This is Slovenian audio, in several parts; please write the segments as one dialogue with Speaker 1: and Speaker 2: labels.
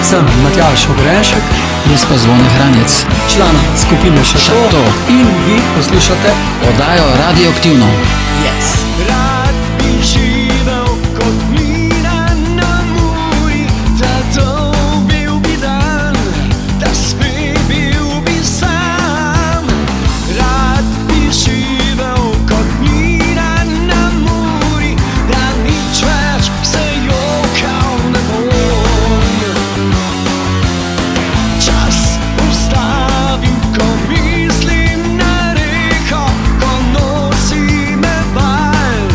Speaker 1: Sem Matjaž Ogrešek,
Speaker 2: jaz pa Zvone Hranjec,
Speaker 1: člana skupine Šato in vi poslušate
Speaker 2: oddajo Radioaktivno.
Speaker 1: Yes.
Speaker 3: Rad bi živel kot mina na Muri, da dobil bi dan, da spet bil bi sam. Rad bi živel kot mina na Muri, da nič več se jokal ne bom. Čas ustavim, ko mislim na reko, ko nosi me val.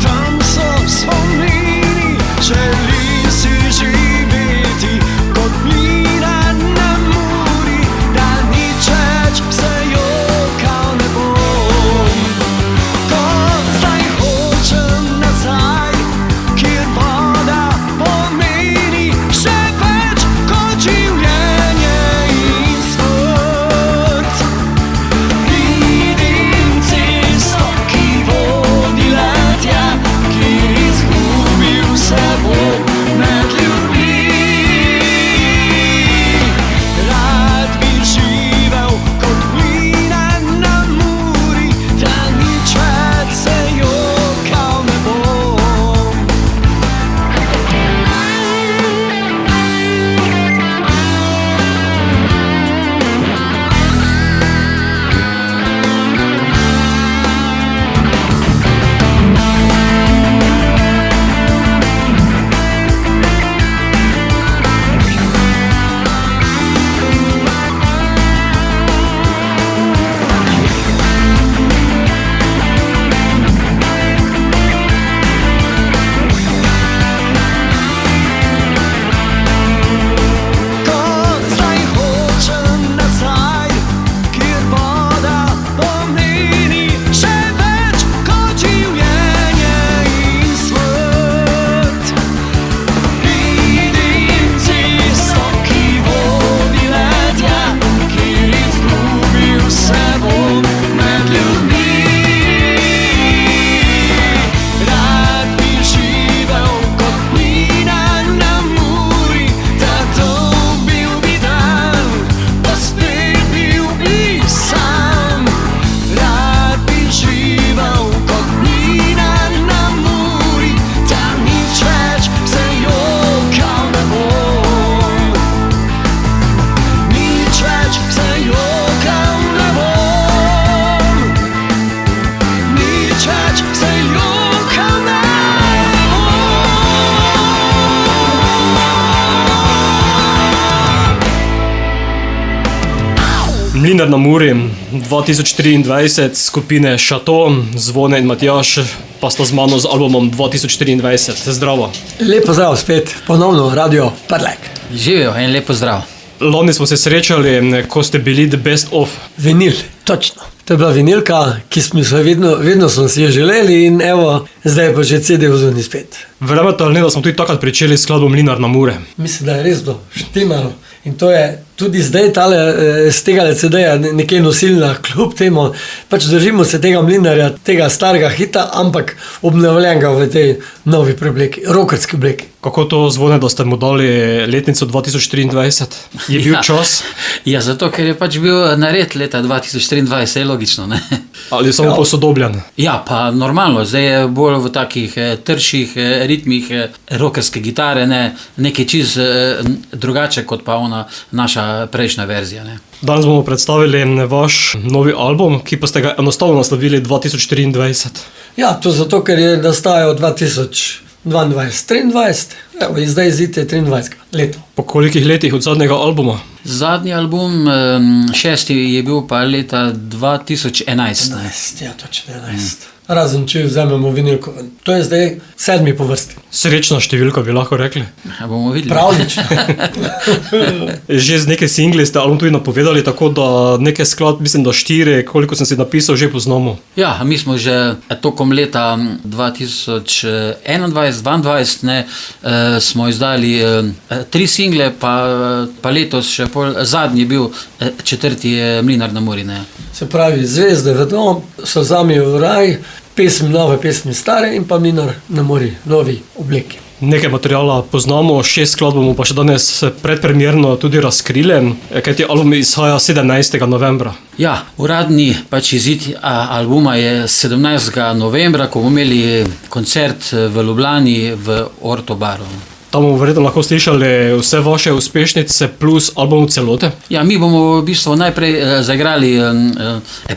Speaker 3: Tam so spomini, želi si živeti kot mina na Muri, da nič več se jokal ne bom. Ko zdaj hočem nazaj, kjer voda pomeni še več kot življenje in smrt. Vidim cesto, ki vodi le tja, kjer izgubil se bom med ljudmi. Rad bi živel kot mina na Muri, da nič več se jokal ne bom. Ko zdaj hočem nazaj, kjer voda pomeni še več kot življenje in smrt. Vidim cesto, ki vodi le tja, kjer izgubil se bom med ljudmi. Rad bi živel kot mina na Muri, da dobil bi dan, da spet bil bi sam. Rad bi živel kot mina na Muri, da nič več se jokal ne bom. Nič več se jokal ne bom. Nič več se jokal ne bom.
Speaker 4: Mlinar na Muri 2023, skupine Šato, Zvone in Matjaž pa sta z mano z albumom 2023. Zdravo.
Speaker 1: Lep pozdrav spet, ponovno Radio Prlek.
Speaker 2: Živijo in lepo zdrav.
Speaker 4: Lani smo se srečali, ko ste bili The Best Of.
Speaker 1: Vinil, točno. To je bila vinilka, ki smo se vedno smo si jo želeli in evo, zdaj je pa že CD v zunaj spet.
Speaker 4: Verjamete ali ne, da smo tudi takrat pričeli s skladbo Mlinar na Muri.
Speaker 1: Mislim, da je res bilo štimalo. In to je tudi zdaj tale, z tega CD-ja nekaj nosilna, kljub temu, pač držimo se tega Mlinarja, tega starega hita, ampak obnovljenega v tej novi preobleki, rockerski obleki.
Speaker 4: Kako to, Zvone, da ste mu dali letnico 2023? Je bil čas?
Speaker 2: Ja, zato ker je pač bil nared leta 2023, je logično, ne?
Speaker 4: Ali samo posodobljen?
Speaker 2: Ja, pa normalno, zdaj je bolj v takih trših ritmih rockerske gitare, ne, nekaj čist drugače kot pa ona naša prejšnja verzija, ne.
Speaker 4: Danes bomo predstavili vaš novi album, ki pa ste ga enostavno naslovili 2023.
Speaker 1: Ja, to zato, ker je nastajal 2022-2023, evo, in zdaj izid je 23 leto.
Speaker 4: Po kolikih letih od zadnjega albuma?
Speaker 2: Zadnji album, šesti, je bil pa leta 2011.
Speaker 1: 11, ja, točno 11. Razen, če vzamemo vinilko. To je zdaj 7. po vrsti.
Speaker 4: Srečna številka, bi lahko rekli.
Speaker 2: Ja, bomo videli.
Speaker 1: Pravlično.
Speaker 4: Že z nekaj singli ste album tudi napovedali, tako da nekaj skladb, mislim, da 4, koliko sem si napisal, že poznamo.
Speaker 2: Ja, mi smo že tokom leta 2021-2022 smo izdali 3 single, pa letos še zadnji bil 4. Mlinar na Muri.
Speaker 1: Se pravi, zvezde vedo, so zami v raj, pesmi nove, pesmi stare in pa Mlinar na Muri, novi obleki.
Speaker 4: Nekaj materijala poznamo, 6 skladb bomo pa še danes predpremierno tudi razkrili, kajti album izhaja 17. novembra.
Speaker 2: Ja, uradni pač izid albuma je 17. novembra, ko bomo imeli koncert v Ljubljani v Orto baru.
Speaker 4: Tam bomo verjetno lahko slišali vse vaše uspešnice plus album celote.
Speaker 2: Ja, mi bomo v bistvu najprej zaigrali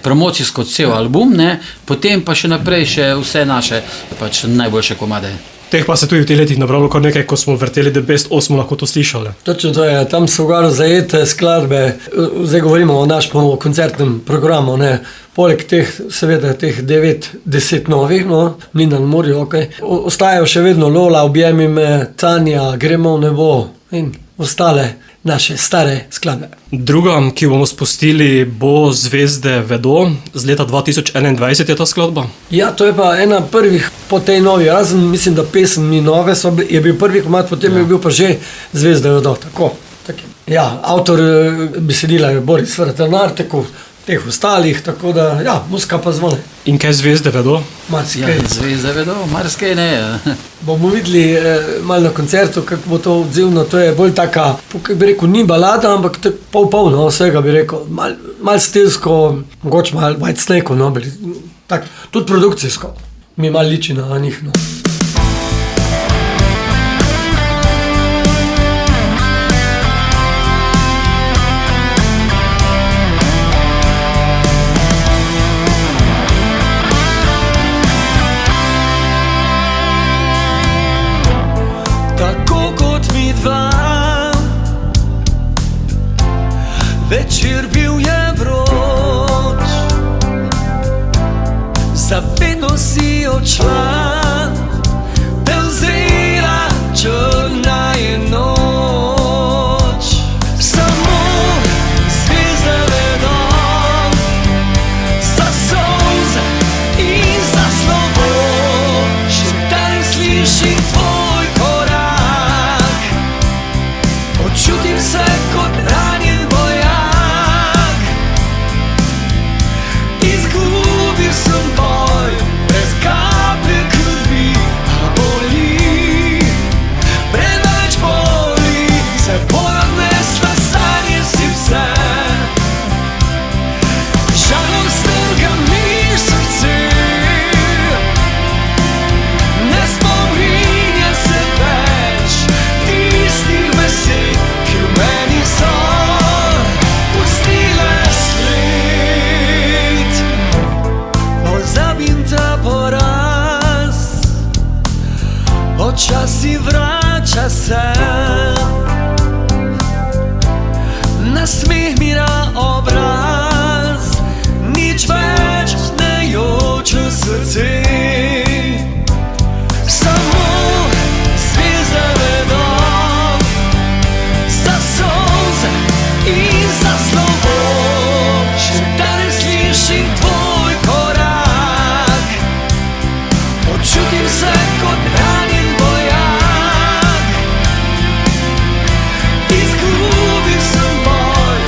Speaker 2: promocijsko cel album, ne? Potem pa še naprej še vse naše pač najboljše komade.
Speaker 4: Teh pa se tudi v teh letih nabralo kar nekaj, ko smo vrteli The Best 8, lahko to slišali.
Speaker 1: Točno to je, tam so gor zajete skladbe, zdaj govorimo o našem koncertnem programu, ne. Poleg teh, seveda, teh 9-10 novih, no, Mlina na morju, okej. Ostajajo še vedno Lola, Objemi me, Tanja, Gremo v nebo in ostale naše stare skladbe.
Speaker 4: Druga, ki bomo spustili, bo Zvezde vedo, z leta 2021 je ta skladba.
Speaker 1: Ja, to je pa ena prvih po tej novi, razen mislim, da pesem ni nove, je bil prvi komad, potem je bil pa že Zvezde vedo, tako. Ja, avtor besedila je Boris Vrtanar, tako teh ostalih, tako da, ja, muzika pa zvone.
Speaker 4: In kaj Zvezde vedo?
Speaker 2: Ja, Zvezde vedo, marsikaj ne.
Speaker 1: Bomo videli malo na koncertu, kako bo to odzivno, to je bolj taka, kako bi rekel, ni balada, ampak pol, no, vsega bi rekel, malo stilsko, mogoče malo White Snake, no, tak, tudi produkcijsko, mi malo liči na njih, no.
Speaker 3: Večer bil je vroč, zavedno si odšla, te vzela črna je noč. Samo zvezde vedo za solze in za slovo, še danes slišim tvoj korak, počutim se kot ranjen vojak. Počasi vrača se, nasmeh mi na obraz, nič več ne joče srce. Samo zvezde vedo za solze in za slovo, še danes slišim tvoj korak, počutim se kot ranjen. Izgubil sem boj,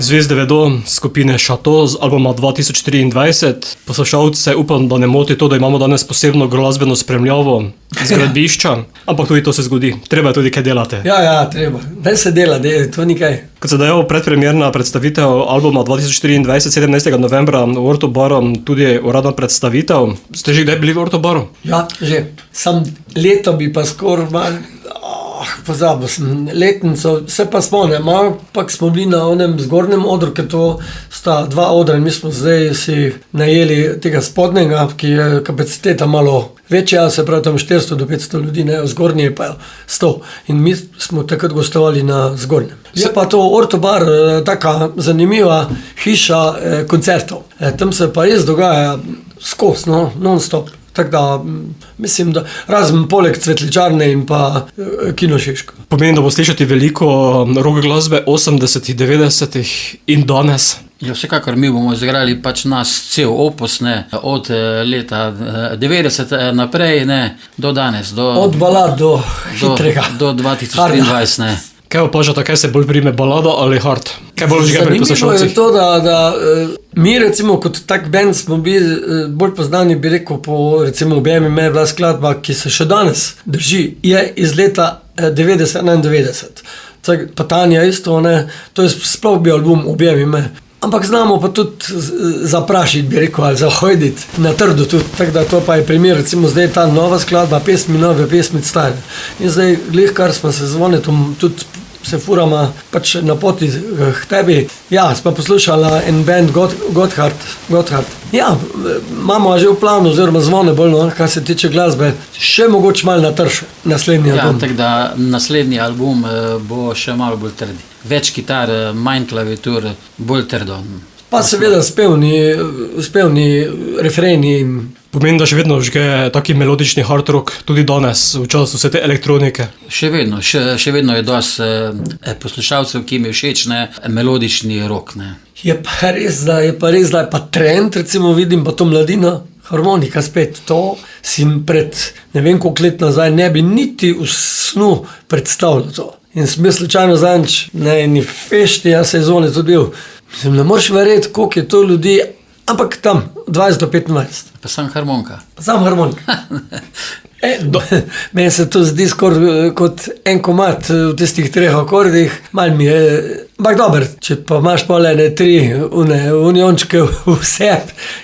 Speaker 4: Zvezde vedo, skupine Chateau z albuma 2023. Poslušalce upam, da ne moti to, da imamo danes posebno glasbeno spremljavo z gradbišča, ampak tudi to se zgodi. Treba je tudi kaj delati.
Speaker 1: Ja, treba. Daj se dela, to ni kaj.
Speaker 4: Kot se dejal, predpremierna predstavitev albuma 2024, 17. novembra v Ortobaru, tudi uradna predstavitev. Ste že kdaj bili v Ortobaru?
Speaker 1: Ja, že. Sam leto bi pa skoraj malo, pozabil sem letnico, se pa spomnim, ampak smo bili na onem zgornjem odru, ker to sta dva odra in mi smo zdaj si najeli tega spodnjega, ki je kapaciteta malo večja, se pravi tam 400 do 500 ljudi, ne, zgornji je pa 100 in mi smo takrat gostovali na zgornjem. Je pa to Ortobar, taka zanimiva hiša koncertov. Tam se pa res dogaja skozi, non-stop. Tako da mislim, da razen poleg Cvetličarne in pa Kino Šiško.
Speaker 4: Pomeni, da bo slišati veliko rock glasbe 80-ih, 90-ih in danes.
Speaker 2: Ja, vsekakor mi bomo izigrali pač nas cel opus, ne, od leta 90 naprej, ne, do danes.
Speaker 1: Od balad do hitrega.
Speaker 2: Do 2023, ne.
Speaker 4: Kaj opažate, kaj se bolj prime, balada ali hard? Kaj bolj žge pri poslušalcih?
Speaker 1: Zanimivo je to, da mi recimo kot tak band smo bili bolj poznani, bi rekel, po recimo Objemi me je bila skladba, ki se še danes drži, je iz leta 90-91. Pa Tanja isto, ne, to je sploh bil album Objemi me. Ampak znamo pa tudi zaprašiti, bi rekel, ali zahojditi na trdo tudi. Tako da to pa je primer, recimo zdaj ta nova skladba, pesmi nove, pesmi stare. In zdaj, glih kar smo se zvonetom tudi se furama pač na poti k tebi. Ja, smo poslušala en band Gotthard. Ja, imamo že v planu, oziroma zvone bolj, kar se tiče glasbe, še mogoče malo na trše, naslednji album.
Speaker 2: Ja, tako da naslednji album bo še malo bolj trdi. Več kitar, manj klaviatur, bolj trdo.
Speaker 1: Pa seveda spevni refreni.
Speaker 4: Pomeni, da še vedno žge taki melodični hard rock, tudi danes, v času vse te elektronike.
Speaker 2: Še vedno je dosti poslušalcev, ki mi všeč, ne, melodični rock, ne.
Speaker 1: Je pa res, da je pa trend, recimo vidim pa to mladino, harmonika spet, to si pred ne vem koliko let nazaj ne bi niti v snu predstavljal to. In sem bil slučajno zadnjič na eni fešti, sezone tudi bil. Mislim, ne moreš verjeti, koliko je to ljudi, ampak tam, 20 do 25.
Speaker 2: Pa sam harmonika.
Speaker 1: Meni se to zdi skoraj kot en komad v tistih 3 akordih, malo mi je, ampak dober, če pa imaš pol ene 3 uniončke vse,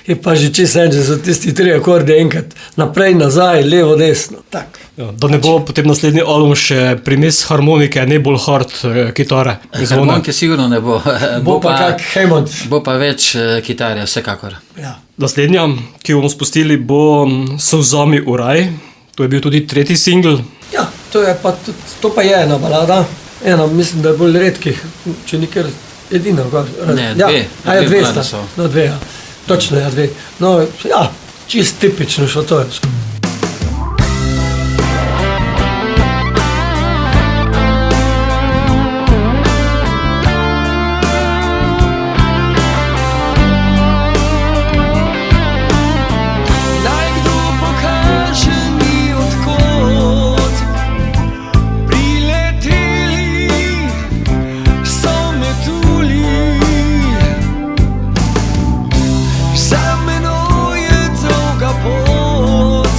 Speaker 1: je pa že čisto en, če so tisti 3 akorde enkrat naprej, nazaj, levo, desno, tak.
Speaker 4: Ja, da ne bo potem naslednji album še primes harmonike, ne bolj hard kitare.
Speaker 2: Harmonike sigurno ne bo.
Speaker 1: Bo pa kak Hammond.
Speaker 2: Bo pa več kitarja, vsekakor.
Speaker 1: Ja.
Speaker 4: Naslednja, ki jo bomo spustili, bo Solzami v raj. To je bil tudi 3. singl.
Speaker 1: Ja, to pa je ena balada. Ena, mislim, da je bolj redkih, če nikar edina.
Speaker 2: Ne, dve.
Speaker 1: Ja, dve sta. No, dve, ja. Točno, ja, dve. No, ja, čist tipično šo to je.
Speaker 3: Za menoj je dolga pot.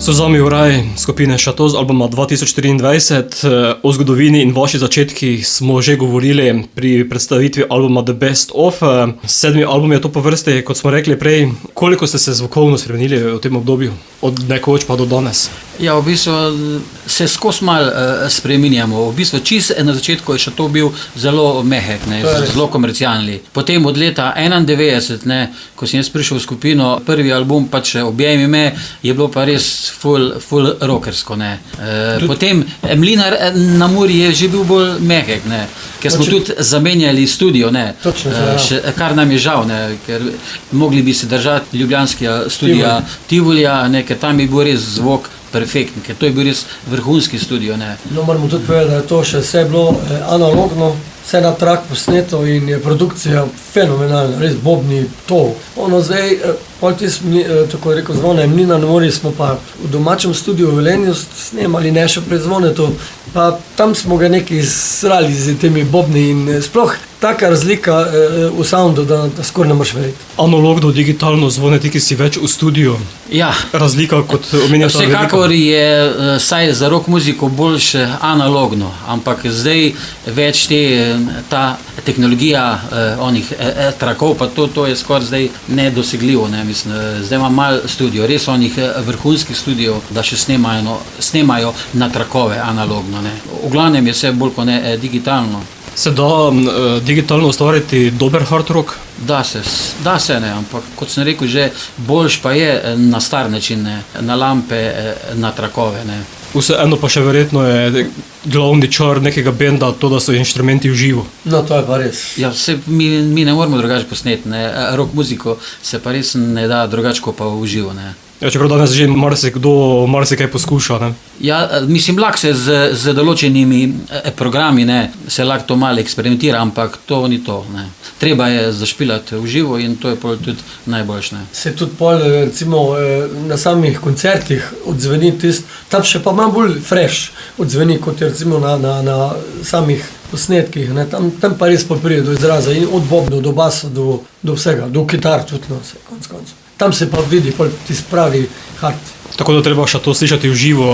Speaker 4: So z vami Uraj skupine Šato z albuma 2023. O zgodovini in vaših začetkih smo že govorili pri predstavitvi albuma The Best Of. 7. album je to po vrsti, kot smo rekli prej. Koliko ste se zvokovno spremenili v tem obdobju? Od nekoč pa do danes?
Speaker 2: Ja, v bistvu se skozi malo spreminjamo. V bistvu čisto na začetku je Šato bil zelo mehek, ne, zelo komercialni. Potem od leta 91, ne, ko sem jaz prišel v skupino, prvi album pač Objemi me, je bilo pa res full rockersko. Ne. Potem Mlinar na Muri je že bil bolj mehek, ne, ker smo tudi zamenjali studio, ne, kar nam je žal, ne, ker mogli bi se držati ljubljanskega studija Tivolija, ne, ker tam je bil res zvok perfektni, ker to je bil res vrhunski studio. Ne.
Speaker 1: No, moramo tudi povedati, da je to še vse bilo analogno, vse na trak posneto in je produkcija fenomenalna, res bobni to. Ono zdaj, tako rekel Zvone Mlina na Muri, smo pa v domačem studiu v Velenju snemali Nešo pred Zvonetom, pa tam smo ga nekaj srali z temi bobni in sploh taka razlika v soundu, da skoraj ne moreš verjeti.
Speaker 4: Analogno, digitalno, Zvone, ti, ki si več v studiu.
Speaker 2: Ja.
Speaker 4: Razlika kot omenjata velika.
Speaker 2: Vsekakor je saj za rock muziko boljše analogno, ampak zdaj več ta tehnologija onih trakov, pa to je skoraj zdaj nedosegljivo, ne, mislim, zdaj imam malo studio, res onih vrhunskih studijev, da še snemajo na trakove analogno, ne. V glavnem je vse bolj kot ne digitalno.
Speaker 4: Se da digitalno ustvariti dober hard rock?
Speaker 2: Da se, ne, ampak kot sem rekel, že boljš pa je na star način, ne, na lampe, na trakove, ne.
Speaker 4: Vseeno pa še verjetno je glavni čar nekega benda to, da so inštrumenti v živo.
Speaker 1: No, to je pa res.
Speaker 2: Ja, mi ne moramo drugače posneti, ne, rock muziko se pa res ne da drugače kot pa v živo, ne.
Speaker 4: Ja, čeprav danes že marsikaj poskuša, ne?
Speaker 2: Ja, mislim, lahko se z določenimi programi, ne, se lahko to malo eksperimentira, ampak to ni to, ne. Treba je zašpilati v živo in to je pol tudi najboljše, ne.
Speaker 1: Se tudi pol, recimo, na samih koncertih odzveni tam še pa malo bolj fresh odzveni, kot je recimo na samih posnetkih, ne, tam pa res pride do izraza in od bobnov do basa, do vsega, do kitar tudi, no, vse, konc koncev. Tam se pa vidi tisti pravi hard.
Speaker 4: Tako da treba še to slišati v živo,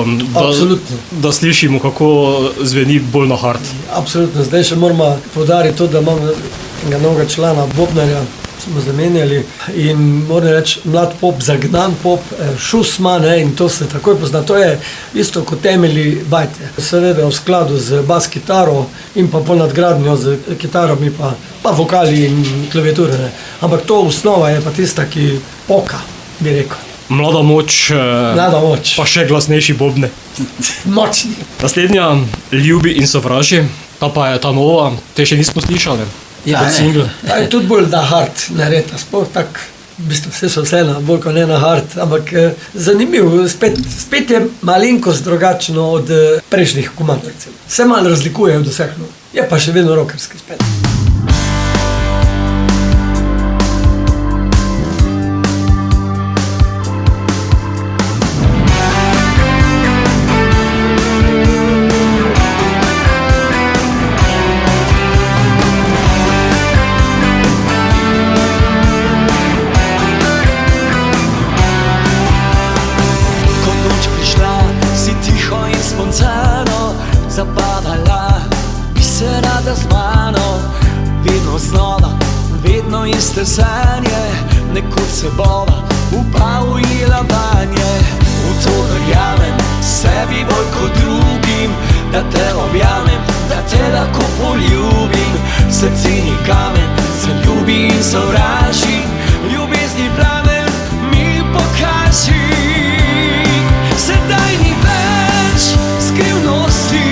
Speaker 4: da slišimo, kako zveni bolj na hard.
Speaker 1: Absolutno. Zdaj še moramo poudariti to, da imam enega novega člana Bobnarja, smo zamenjali in moram reči, mlad pop, zagnan pop, šusma, ne, in to se takoj pozna. To je isto kot temelji bajte. Seveda v skladu z bas kitaro in pa pol nadgradnjo z kitarami pa vokali in klaviature, ne. Ampak to osnova je pa tista, ki poka, bi rekel.
Speaker 4: Mlada moč, pa še glasnejši bobne.
Speaker 1: Močni.
Speaker 4: Naslednja, Ljubi in sovraži, ta pa je ta nova, te še nismo slišali.
Speaker 2: Ja,
Speaker 1: ta je tudi bolj na hard nareta, sploh tak, v bistvu vse so vseeno, bolj kot ne na hard, ampak zanimiv, spet je malenkost drugačno od prejšnjih komandov, recimo. Se malo razlikuje od vseh, no. Je pa še vedno rockerski spet.
Speaker 3: Iste sanje, nekoč se bova upavila vanje. V to verjamem, sebi bolj kot drugim, da te objamem, da te lahko poljubim. Srce ni kamen, se ljubi in sovraži, ljubezni plamen mi pokaži. Sedaj ni več skrivnosti,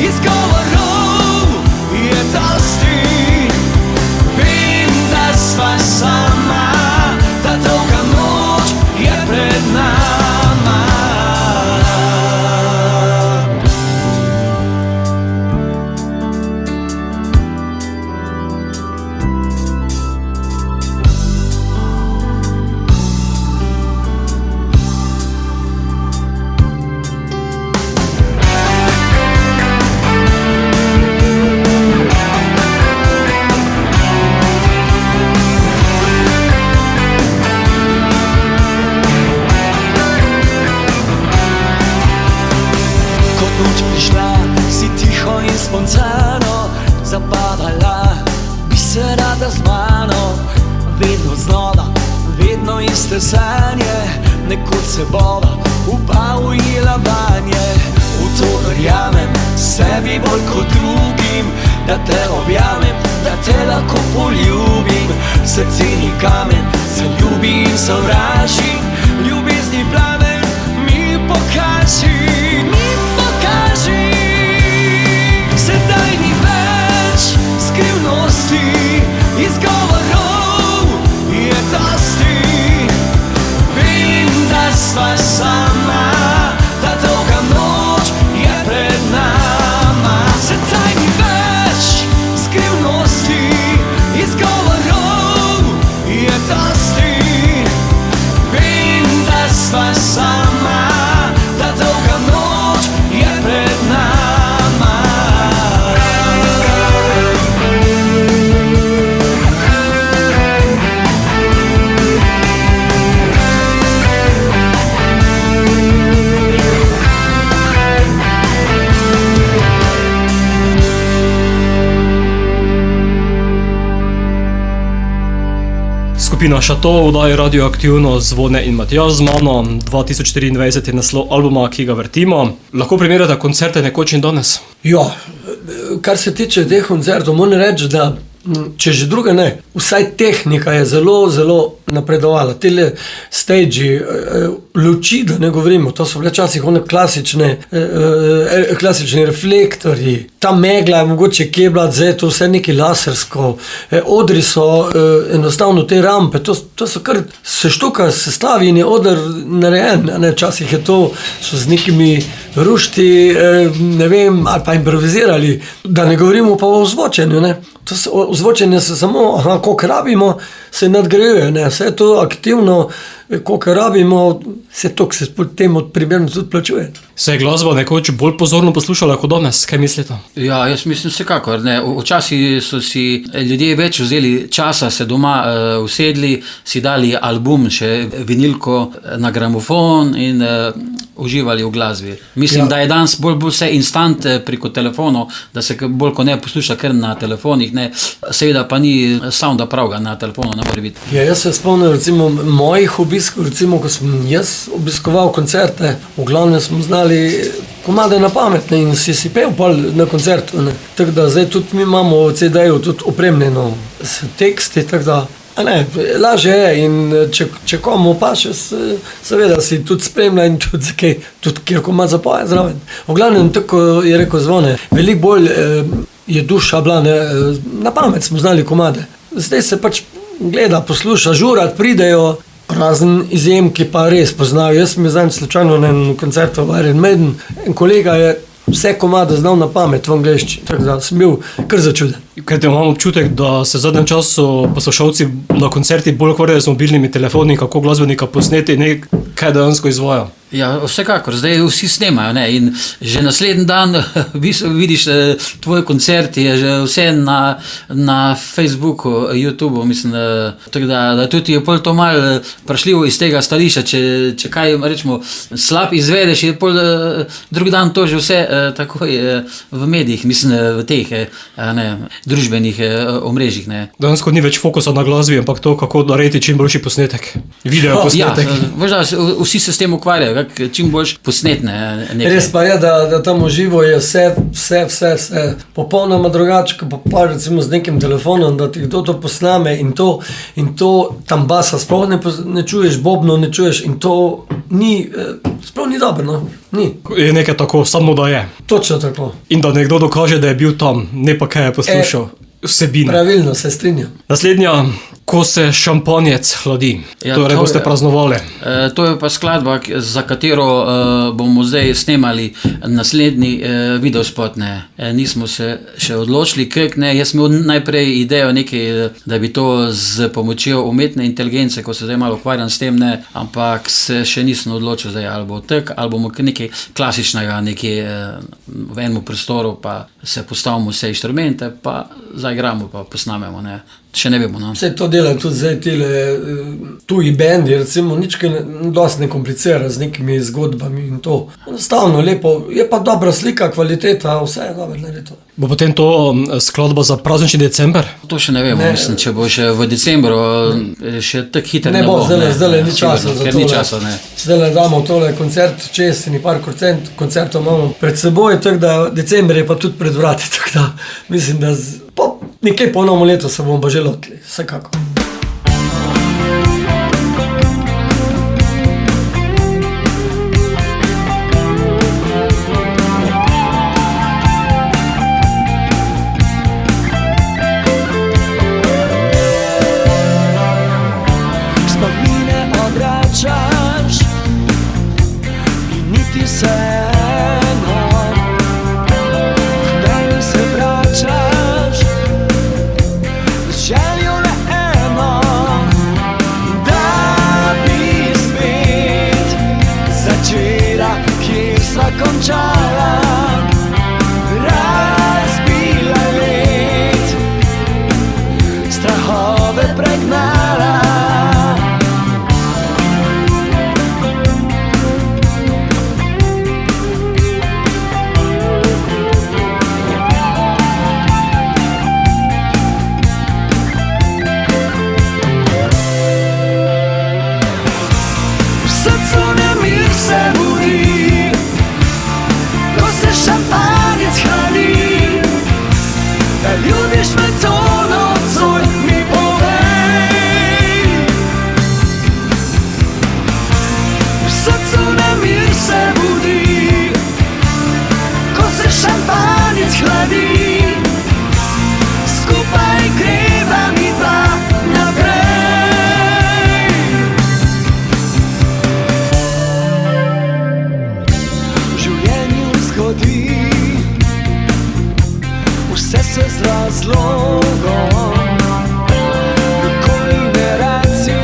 Speaker 3: izgovorov je dosti. Sva sama, ta dolga noč je pred nama. vedno znova, vedno iste sanje, nekoč se bova oba ujela vanje. V to verjamem, sebi bolj kot drugim, da te objamem, da te lahko poljubim. Srce ni kamen, se ljubi in sovraži, ljubezni plamen mi pokaži, mi pokaži. Sedaj ni več skrivnosti, izgovorov je dosti. Vem, da sva sama, da dolga noč je pred nama. Sedaj ni več skrivnosti, izgovorov je dosti. Vem, da sva sama, da dolga noč je pred nama.
Speaker 4: Skupina Šato vdaje Radioaktivno Zvone in Matjaž z mano. 2024 je naslov albuma, ki ga vrtimo. Lahko primerjate koncerte nekoč in danes?
Speaker 1: Ja, kar se tiče teh koncertov, moram reči, da če že druga ne, vsaj tehnika je zelo, zelo napredovala. Tele stage, luči, da ne govorimo, to so bile včasih one klasični reflektorji. Ta megla je mogoče kje bila, zdaj to vse nekaj lasersko. Odri so enostavno te rampe, to so kar seštuka, sestavi in je oder narejen. Včasih je to, so z nekimi rušti, ne vem, ali pa improvizirali. Da ne govorimo pa o ozvočenju, ne. Ozvočenje se samo, koliko rabimo, se nadgrajuje, ne. Vse to aktivno, koliko rabimo, se to, se tem primerno tudi plačuje.
Speaker 4: Se je glasba nekoč bolj pozorno poslušala kot danes, kaj mislite?
Speaker 2: Ja, jaz mislim vsekakor, ne. Včasih so si ljudje več vzeli časa, se doma usedli, si dali album, še vinilko na gramofon in uživali v glasbi. Mislim, da je danes bolj vse instant preko telefonov, da se bolj ko ne posluša kar na telefonih, ne. Seveda pa ni sounda pravga na telefonu, ne more biti.
Speaker 1: Ja, jaz se spomnim recimo mojih obiskov, recimo, ko sem jaz obiskoval koncerte, v glavnem smo znali komade na pamet, ne, in si pel pol na koncertu, ne. Tako da zdaj tudi mi imamo v CD-ju tudi opremljeno s teksti, tako da lažje je in če komu paše, seveda si tudi spremlja in tudi kaj, tudi kjer komad zapoje zraven. V glavnem, tako je rekel Zvone, veliko bolj je duša bila, ne, na pamet smo znali komade. Zdaj se pač gleda, posluša, žurat pridejo, razen izjem, ki pa res poznajo. Jaz sem zdaj slučajno na enem koncertu v Iron Maiden, en kolega je vse komade znal na pamet v angleščini, tako da sem bil kar začuden.
Speaker 4: Kaj te imam občutek, da se v zadnjem času poslušalci na koncerti bolj ukvarjajo z mobilnimi telefoni, kako glasbenika posneti, ne kaj dejansko izvaja?
Speaker 2: Ja, vsekakor, zdaj vsi snemajo, ne, in že naslednji dan vidiš tvoj koncert, je že vse na Facebooku, YouTubeu, mislim, tako da tudi je pol to malo vprašljivo iz tega stališča, če kaj, rečemo, slab izvedeš, je pol drugi dan to že vse takoj v medijih, mislim, v teh, ne, družbenih omrežjih, ne.
Speaker 4: Dejansko ni več fokusa na glasbi, ampak to, kako narediti čim boljši posnetek, video posnetek.
Speaker 2: Ja, vsi se s tem ukvarjajo, čim boljš posnetne nekaj.
Speaker 1: Res pa je, da tam v živo je vse popolnoma drugače, pa recimo z nekim telefonom, da ti kdo to posname in to tam basa sploh ne čuješ, bobno ne čuješ in to ni, sploh ni dobro, no, ni.
Speaker 4: Je nekaj tako, samo da je.
Speaker 1: Točno tako.
Speaker 4: In da nekdo dokaže, da je bil tam, ne pa kaj je poslušal. Vsebine.
Speaker 1: Pravilno, se strinjam.
Speaker 4: Naslednja, ko se šampanjec hladi.
Speaker 2: Ja,
Speaker 4: torej boste praznovali.
Speaker 2: To je pa skladba, za katero bomo zdaj snemali naslednji videospot. Nismo se še odločili, kako ne. Jaz sem imel najprej idejo nekaj, da bi to z pomočjo umetne inteligence, ko se zdaj malo ukvarjam s tem, ne, ampak se še nisem odločil zdaj, ali bo tak, ali bomo nekaj klasičnega, nekaj v enem prostoru, pa se postavimo vse inštrumente, pa zaigramo, pa posnamemo, ne. Še ne vemo. No.
Speaker 1: Vse to delajo tudi zdaj tile tuji bendi, recimo, nič kaj dosti ne komplicira z nekimi zgodbami in to. Enostavno, lepo, je pa dobra slika, kvaliteta, vse je dobro naredito.
Speaker 4: Bo potem to skladba za praznični december?
Speaker 2: To še ne vemo, mislim, če bo še v decembru, še tako hitro
Speaker 1: ne bo. Zdaj ni časa za
Speaker 2: ker
Speaker 1: tole.
Speaker 2: ni časa, ne.
Speaker 1: Zdaj damo tole koncert čez in par koncertov imamo pred seboj, tako da december je pa tudi pred vrati, tako da mislim, da nekaj po novem letu se bomo pa že lotili, vsekako.
Speaker 3: Spomine odračaš in niti se končala, razbila let, strahove pregnala. V srcu nemir se budi, šampanjec hladi, da ljubiš me to nocoj, mi povej. V srcu nemir se budi, ko se šampanjec hladi, skupaj greva mi dva naprej. V življenju zgodi vse se z razlogom, nikoli ne reci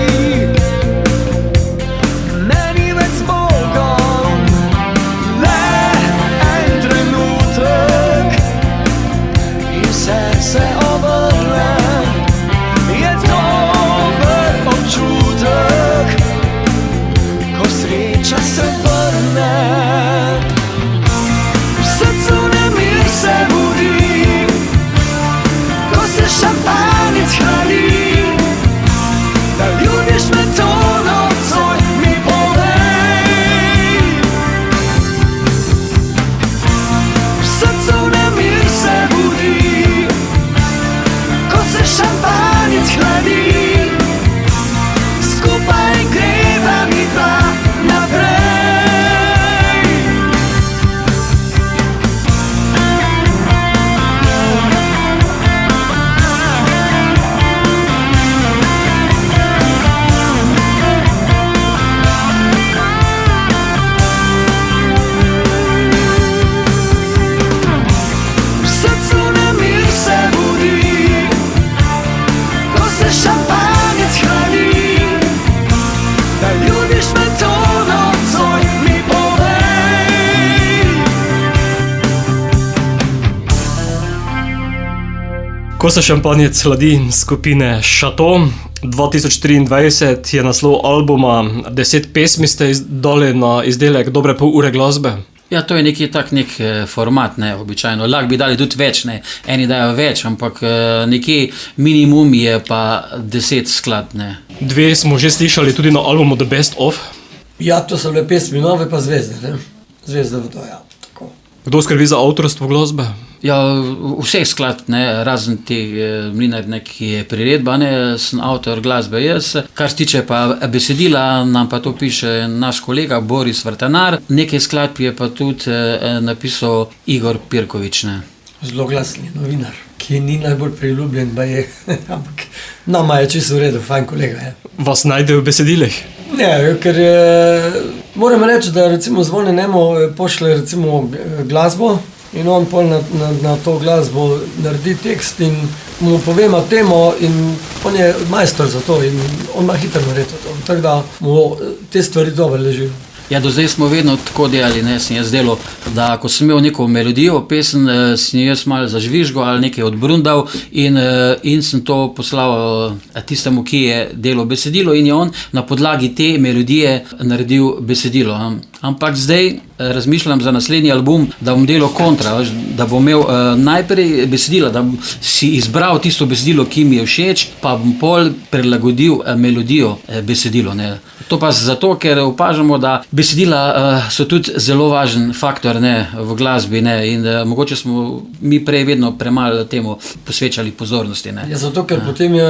Speaker 3: meni več z Bogom. Le en trenutek in vse se obrne, je dober občutek, ko sreča se vrne. V srcu nemir se budi, ko se šampanjec hladi, da ljubiš me to nocoj, mi povej. V srcu nemir se budi, ko se šampanjec hladi, skupaj greva mi dva naprej. Šampanjec hladi, da ljubiš me to nocoj, mi povej.
Speaker 4: Ko se šampanjec hladi skupine Chateau, 2023 je naslov albuma, 10 pesmi ste dali na izdelek dobre pol ure glasbe.
Speaker 2: Ja, to je nek format, ne, običajno. Lahko bi dali tudi več, ne. Eni dajo več, ampak nekje minimum je pa 10 skladb, ne.
Speaker 4: Dve smo že slišali tudi na albumu The Best Of.
Speaker 1: Ja, to so bile pesmi nove pa zvezde, ne? Zvezde v to, ja, tako.
Speaker 4: Kdo skrbi za avtorstvo glasbe?
Speaker 2: Ja, vseh skladb, ne, razen te Mlinarja, ki je priredba, ne, sem avtor glasbe jaz. Kar se tiče pa besedila, nam pa to piše naš kolega Boris Vrtanar. Nekaj skladb je pa tudi napisal Igor Pirkovič, ne.
Speaker 1: Zelo glasni novinar, ki ni najbolj priljubljen, pa je, ampak nama je čisto v redu, fajn kolega je.
Speaker 4: Vas najde v besedilih?
Speaker 1: Ne, ker moram reči, da recimo Zvone Nemo pošle recimo glasbo in on pol na to glasbo naredi tekst in mu povema temo in on je majstor za to in on ima hitro narediti to, tako da mu te stvari dobro ležijo.
Speaker 2: Ja, do zdaj smo vedno tako delali, ne, sem jaz delal, da ko sem imel neko melodijo, pesem, sem jaz malo zažvižgal ali nekaj odbrundal in sem to poslal tistemu, ki je delal besedilo in je on na podlagi te melodije naredil besedilo. Ampak zdaj razmišljam za naslednji album, da bom delal kontra, da bom imel najprej besedila, da bom si izbral tisto besedilo, ki mi je všeč, pa bom pol prilagodil melodijo besedilo. Ne. To pa zato, ker opažamo, da besedila so tudi zelo važen faktor, ne, v glasbi, ne, in mogoče smo mi prej vedno premalo temu posvečali pozornosti. Ne.
Speaker 1: Ja, zato, ker potem je,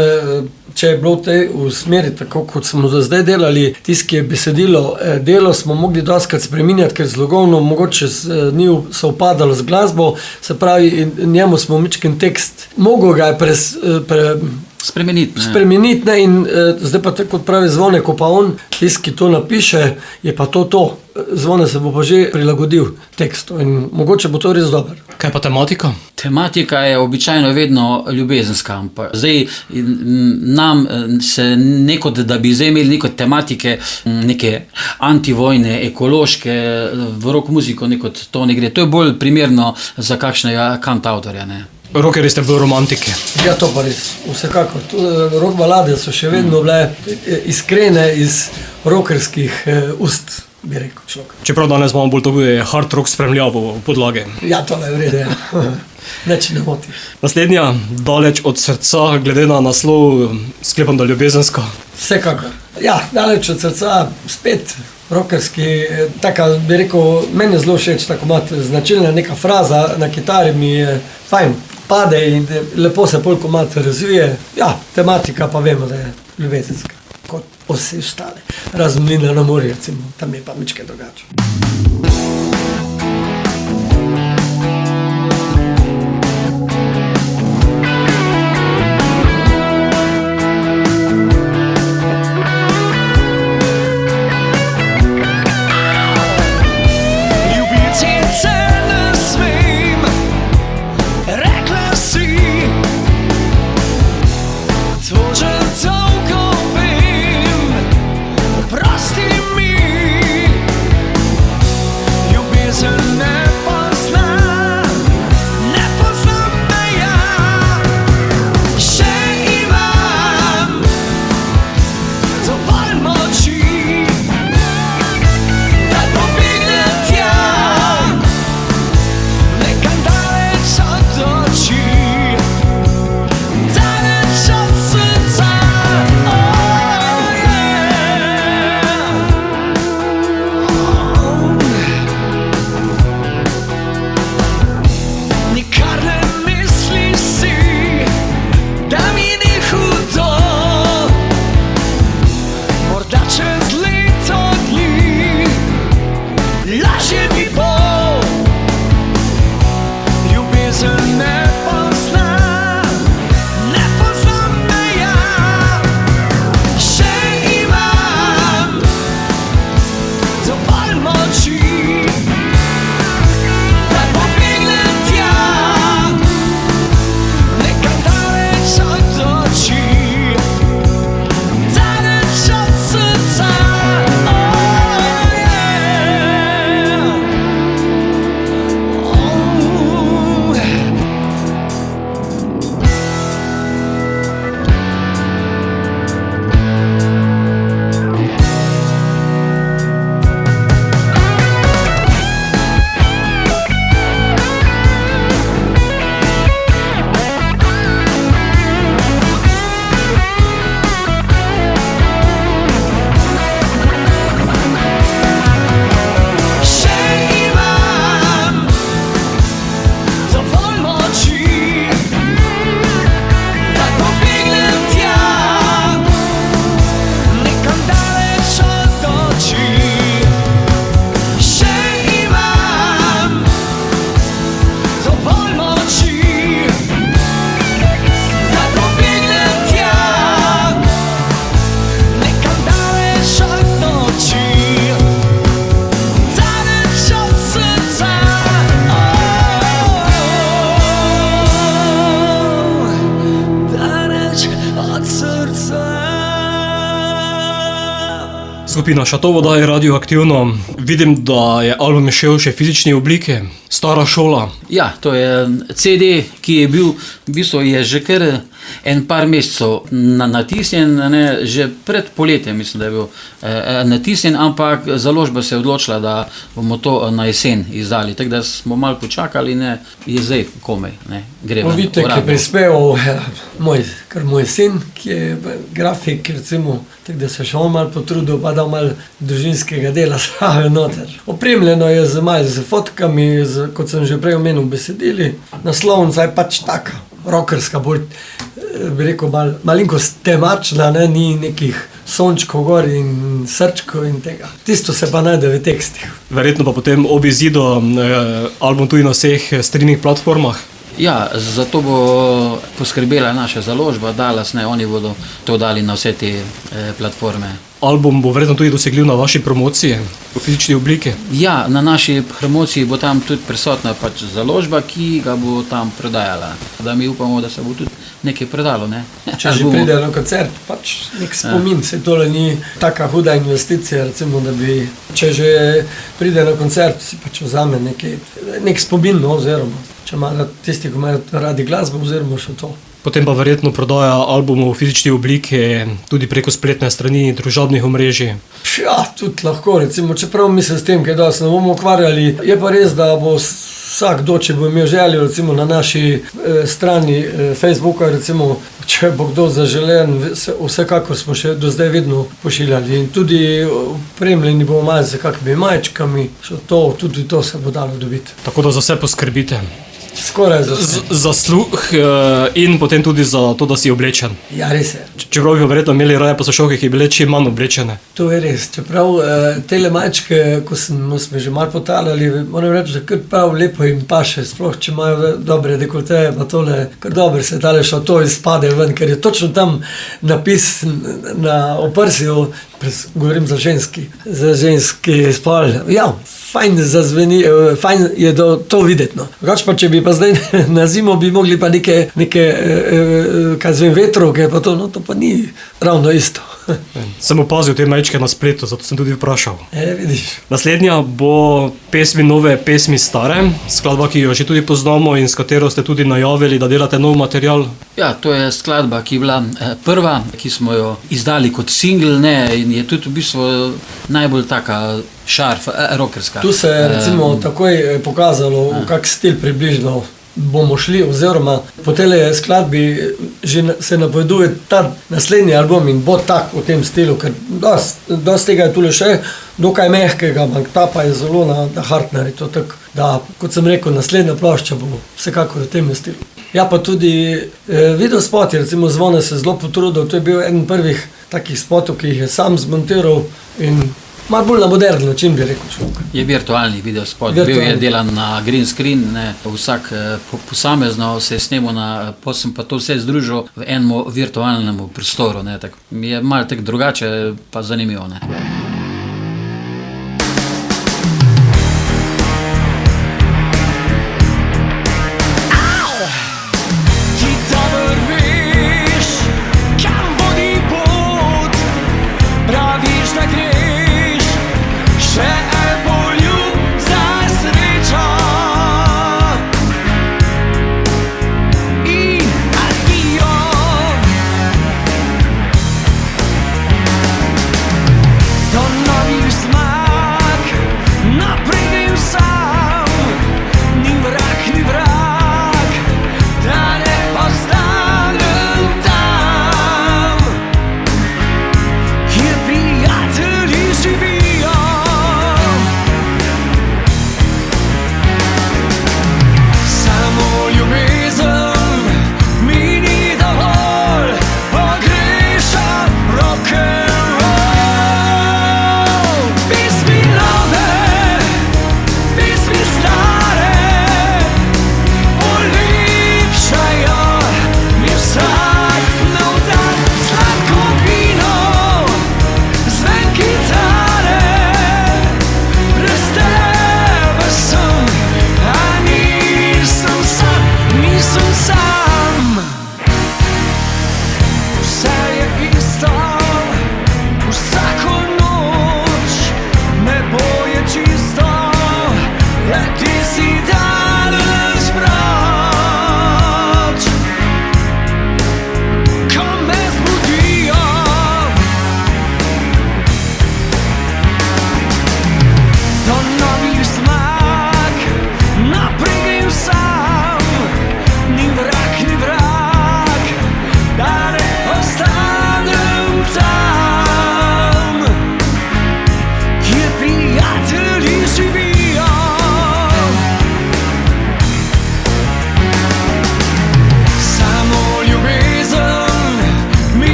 Speaker 1: če je bilo v smeri, tako kot smo do zdaj delali, tisto, ki je besedilo delo, smo mogli doskrat spreminjati, ker zlogovno mogoče ni sovpadalo z glasbo, se pravi, njemu smo mičken tekst, mogo ga je spremeniti, ne, in zdaj pa tako kot pravi Zvone, ko pa on, tisti, ki to napiše, je pa to. Zvone se bo pa že prilagodil tekstu in mogoče bo to res dobro.
Speaker 4: Kaj pa tematika?
Speaker 2: Tematika je običajno vedno ljubezenska, ampak zdaj nam se neko, da bi zdaj imeli neko tematike, neke antivojne, ekološke, v rock muziko neko to ne gre. To je bolj primerno za kakšnega kantavtorja, ne.
Speaker 4: Rockerji ste bolj romantiki.
Speaker 1: Ja, to pa res, vsekakor. Rock balade so še vedno bile iskrene iz rockerskih ust, bi rekel človek.
Speaker 4: Čeprav danes imamo bolj to hard rock spremljavo v podlagi.
Speaker 1: Ja, to je v redu, ja. Neč ne moti.
Speaker 4: Naslednja, Daleč od srca, glede na naslov, sklepam, da ljubezenska.
Speaker 1: Vsekakor. Ja, Daleč od srca, spet rockerski, taka, bi rekel, meni je zelo všeč, tako imate značilna neka fraza na kitari mi je fajn, pade in lepo se pol komad razvije. Ja, tematika pa vemo, da je ljubezenska, kot vse ostale. Razen Mlina na morju, recimo, tam je pa mičke drugače.
Speaker 4: Skupina Šatovo daje radioaktivno. Vidim, da je album šel še v fizični obliki. Stara šola.
Speaker 2: Ja, to je CD, ki je bil, v bistvu je že kar en par mesecev natisnjen, ne, že pred poletjem mislim, da je bil natisnjen, ampak založba se je odločila, da bomo to na jesen izdali. Tako da smo malo počakali, ne, je zdaj komaj, ne, gre ven.
Speaker 1: Vitek je prispeval moj sin, ki je grafik, recimo, tako da se še on malo potrudil, pa dal malo družinskega dela zraven noter. Opremljeno je z fotkami, kot sem že prej omenil, besedili. Naslovnica je pač taka, rockerska, bolj, bi rekel, malenkost temačna, ne, ni nekih sončkov gor in srčkov in tega. Tisto se pa najde v tekstih.
Speaker 4: Verjetno pa potem ob izidu album tudi na vseh streaming platformah.
Speaker 2: Ja, zato bo poskrbela naša založba, Dallas, ne, oni bodo to dali na vse te platforme.
Speaker 4: Album bo verjetno tudi dosegljiv na vaši promociji v fizični obliki.
Speaker 2: Ja, na naši promociji bo tam tudi prisotna pač založba, ki ga bo tam prodajala. Da mi upamo, da se bo tudi nekaj prodalo, ne.
Speaker 1: Če že pride na koncert, pač nek spomin, se tole ni taka huda investicija, recimo, da bi, če že pride na koncert, si pač vzame nek spomin, no, oziroma, če ima tisti, ki imajo radi glasbo, oziroma še to.
Speaker 4: Potem pa verjetno prodaja albumov v fizični obliki tudi preko spletne strani, družabnih omrežij.
Speaker 1: Ja, tudi lahko, recimo, čeprav mi se s tem, kaj dosti ne bomo ukvarjali, je pa res, da bo vsakdo, če bo imel željo, recimo na naši strani Facebooka, recimo, če bo kdo zaželen, vsekakor smo še do zdaj vedno pošiljali in tudi opremljeni bomo malo z kakimi majčkami, tudi to se bo dalo dobiti.
Speaker 4: Tako da za vse poskrbite.
Speaker 1: Skoraj za vse.
Speaker 4: Za sluh in potem tudi za to, da si oblečen.
Speaker 1: Ja, res je.
Speaker 4: Čeprav bi verjetno imeli raje poslušalke, ki bi bile čim manj oblečene.
Speaker 1: To je res. Čeprav tele majčke, ko smo že malo potalali, moram reči, da kar prav lepo jim paše, sploh če imajo dobre dekolteje, pa tole, kar dobro se tale šato izpade ven, ker je točno tam napis na oprsju, govorim za ženski spol. Ja, fajn zazveni, fajn je to videti, no. Drugače pa, če bi pa zdaj na zimo bi mogli pa neke kaj zvem, vetrovke, pa to, no, to pa ni ravno isto.
Speaker 4: Sem opazil te majčke na spletu, zato sem tudi vprašal.
Speaker 1: Vidiš.
Speaker 4: Naslednja bo pesmi nove, pesmi stare, skladba, ki jo že tudi poznamo in s katero ste tudi najavili, da delate nov material.
Speaker 2: Ja, to je skladba, ki je bila prva, ki smo jo izdali kot single, ne, in je tudi v bistvu najbolj taka šarf, rockerska.
Speaker 1: Tu se je recimo takoj pokazalo, v kak stil približno bomo šli, oziroma po tele skladbi že se napoveduje ta naslednji album in bo tak v tem stilu, ker dosti tega je tule še dokaj mehkega, ampak ta pa je zelo na hardneri, to tako, da, kot sem rekel, naslednja plošča bo vsekakor v tem stilu. Ja, pa tudi videospoti, recimo Zvone se zelo potrudil, to je bil eden prvih takih spotov, ki jih je sam zmontiral in malo bolj na modern način, bi rekel človek.
Speaker 2: Je virtualni videospot, bil je delan na green screen, ne, vsak posamezno se je snemal potem pa to vse združil v enem virtualnem prostoru, ne, tako. Je malo tako drugače, pa zanimivo, ne.
Speaker 3: To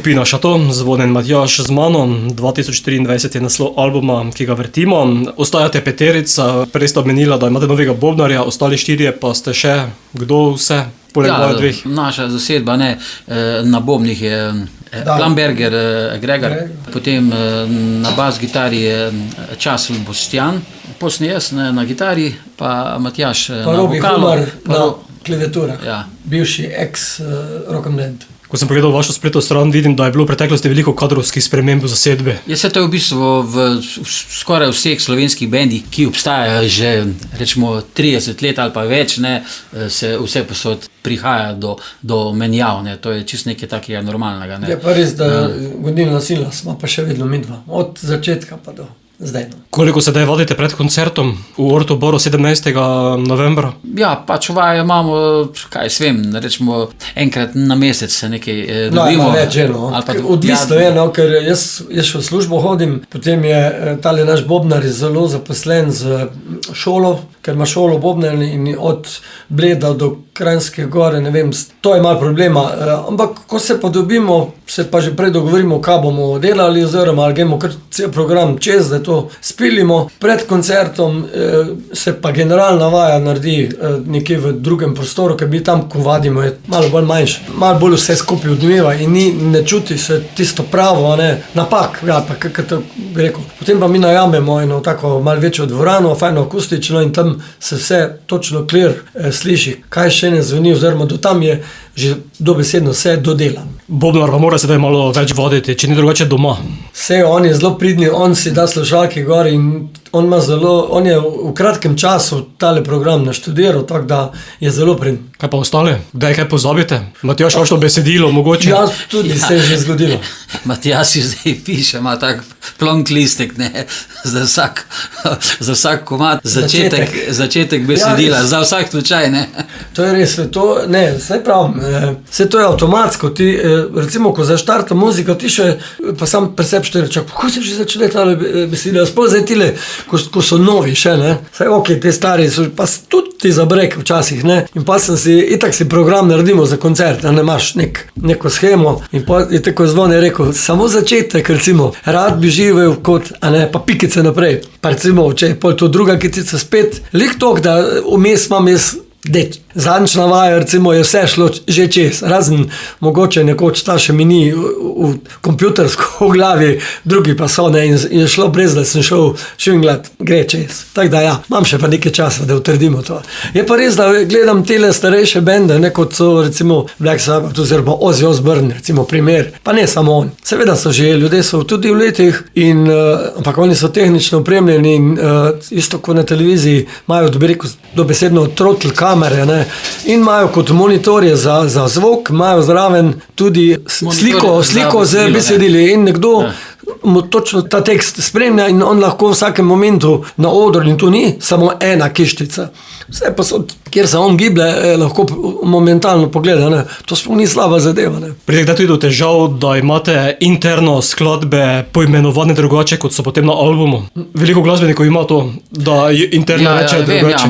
Speaker 4: Skupina Šato, Zvonen Matjaž z mano, 2023 je naslov albuma, ki ga vrtimo. Ostajate peterica, prej ste omenila, da imate novega bobnarja, ostali 4 pa ste še, kdo vse, poleg vaju dveh?
Speaker 2: Naša zasedba, na bobnih je Klamberger, Gregor, potem na bas gitari je Časl Boštjan, posne jaz na gitari, pa Matjaž
Speaker 1: Pa
Speaker 2: na
Speaker 1: Robi
Speaker 2: vokalu.
Speaker 1: Humar na klaviaturah,
Speaker 2: Ja.
Speaker 1: bivši ex-rock'n'band.
Speaker 4: Ko sem pogledal vašo spletno stran, vidim, da je bilo v preteklosti veliko kadrovskih sprememb v zasedbi.
Speaker 2: Je se to v bistvu v skoraj vseh slovenskih bendih, ki obstajajo že rečemo 30 let ali pa več, se vse posod prihaja do menjav, to je čisto nekaj takega normalnega.
Speaker 1: Je pa res, da gonilna sila smo pa še vedno midva, od začetka pa do zdaj.
Speaker 4: Koliko sedaj vadite pred koncertom v Ortoboru 17. novembra?
Speaker 2: Ja, pač vaje imamo, kaj s vem, rečemo enkrat na mesec se nekaj dobimo.
Speaker 1: No, več že,
Speaker 2: Ali pa
Speaker 1: odvisno je, ker jaz še v službo hodim, potem je tale naš bobnar zelo zaposlen z šolo, ker ima šolo bobnar in od Bleda do Kranjske gore, ne vem, to je malo problema, ampak ko se pa dobimo, se pa že prej dogovorimo, kaj bomo delali, oziroma ali gremo kar cel program čez, da to spilimo. Pred koncertom se pa generalna vaja naredi nekje v drugem prostoru, ker mi tam, ko vadimo, je malo bolj manjši, malo bolj vse skupaj odmeva in ne čuti se tisto pravo, napak, ja, pa kako to bi rekel. Potem pa mi najamemo eno tako malo večjo dvorano, fajno akustično in tam se vse točno clear sliši, kaj še ne zveni, oziroma do tam je že dobesedno vse dodelan.
Speaker 4: Bobnar pa mora sedaj malo več voditi, če ni drugače doma.
Speaker 1: Vse, on je zelo pridni, on si da slušalke gor in on je v kratkem času tale program naštudiral, tako da je zelo pridn.
Speaker 4: Kaj pa ostale? Kdaj kaj pozabite? Matjaž, kakšno besedilo, mogoče?
Speaker 1: Ja, tudi se je že zgodilo.
Speaker 2: Matjaž si zdaj piše, ima tak plonk listek, za vsak komad, začetek besedila,
Speaker 1: Ja,
Speaker 2: za vsak slučaj,
Speaker 1: To je res, saj pravim, vse to je avtomatsko, ti, recimo, ko zaštarta muzika, ti še, pa sam pri sebi štiri, kako se že začele tale besedila, sploh zdaj tile, ko so novi še, saj ok, te stari so, pa tudi ti zabrek včasih, in pa itak si program naredimo za koncert, ne imaš neko schemo in pa je tako Zvone rekel, samo začetek, recimo, rad bi živel kot, pa pikice naprej, pa recimo, če je pol to druga kitica spet, lik tok, da vmes imam jaz zadnjična vaja, recimo, je vse šlo že čez, razen mogoče nekoč ta še mi ni v kompjutersko v glavi, drugi pa so, in je šlo brez, da sem šel švinglat, gre čez. Tako da ja, imam še pa nekaj časa, da utrdimo to. Je pa res, da gledam tele starejše bende, kot so recimo Black Sabbath oziroma Ozzy Osbourne, recimo primer, pa ne samo on. Seveda so že, ljudje so tudi v letih, ampak oni so tehnično opremljeni in isto kot na televiziji imajo, da bi rekel, dobesedno throttle kamere, in imajo kot monitorje za zvok, imajo zraven tudi sliko z besedili in nekdo mu točno ta tekst spremlja in on lahko v vsakem momentu na odru, in to ni samo ena kištica. Vse posod, kjer se on giblje, lahko momentalno pogleda, to sploh ni slaba zadeva.
Speaker 4: Pride kdaj tudi do težav, da imate interno skladbe poimenovane drugače, kot so potem na albumu? Veliko glasbenikov ima to, da interno reče drugače.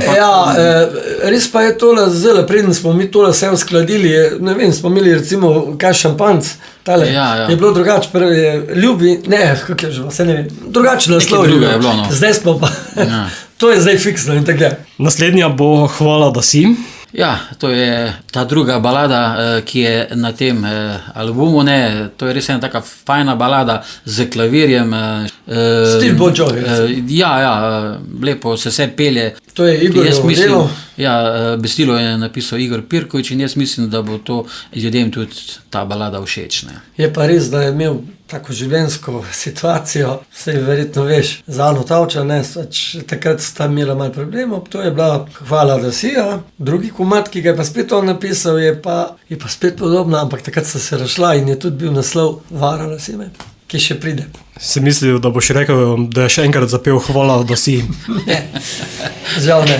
Speaker 1: Res pa je tole, zelo preden smo mi tole vse uskladili, ne vem, smo imeli recimo kaj šampanc, tale, je bilo drugače, prvi je ljubi, kako je že, vse ne vem, drugače naslov je bilo, zdaj smo pa, to je zdaj fiksno in tako je.
Speaker 4: Naslednja bo Hvala, da si.
Speaker 2: Ja, to je ta druga balada, ki je na tem albumu, to je res ena taka fajna balada z klavirjem.
Speaker 1: Stil Bon Jovi.
Speaker 2: Ja, lepo se vse pelje.
Speaker 1: To je Igorjevo delo.
Speaker 2: Ja, besedilo je napisal Igor Pirkovič in jaz mislim, da bo to ljudem tudi ta balada všeč.
Speaker 1: Je pa res, da je imel tako življenjsko situacijo, saj verjetno veš, za Ano Tavčar, takrat sta imela malo problemov, to je bila Hvala, da si, drugi komad, ki ga je pa spet on napisal, je pa spet podobna, ampak takrat sta se razšla in je tudi bil naslov Varala si me, ki še pride.
Speaker 4: Si mislil, da boš rekel, da je še enkrat zapel Hvala, da si?
Speaker 1: Ne, žal ne.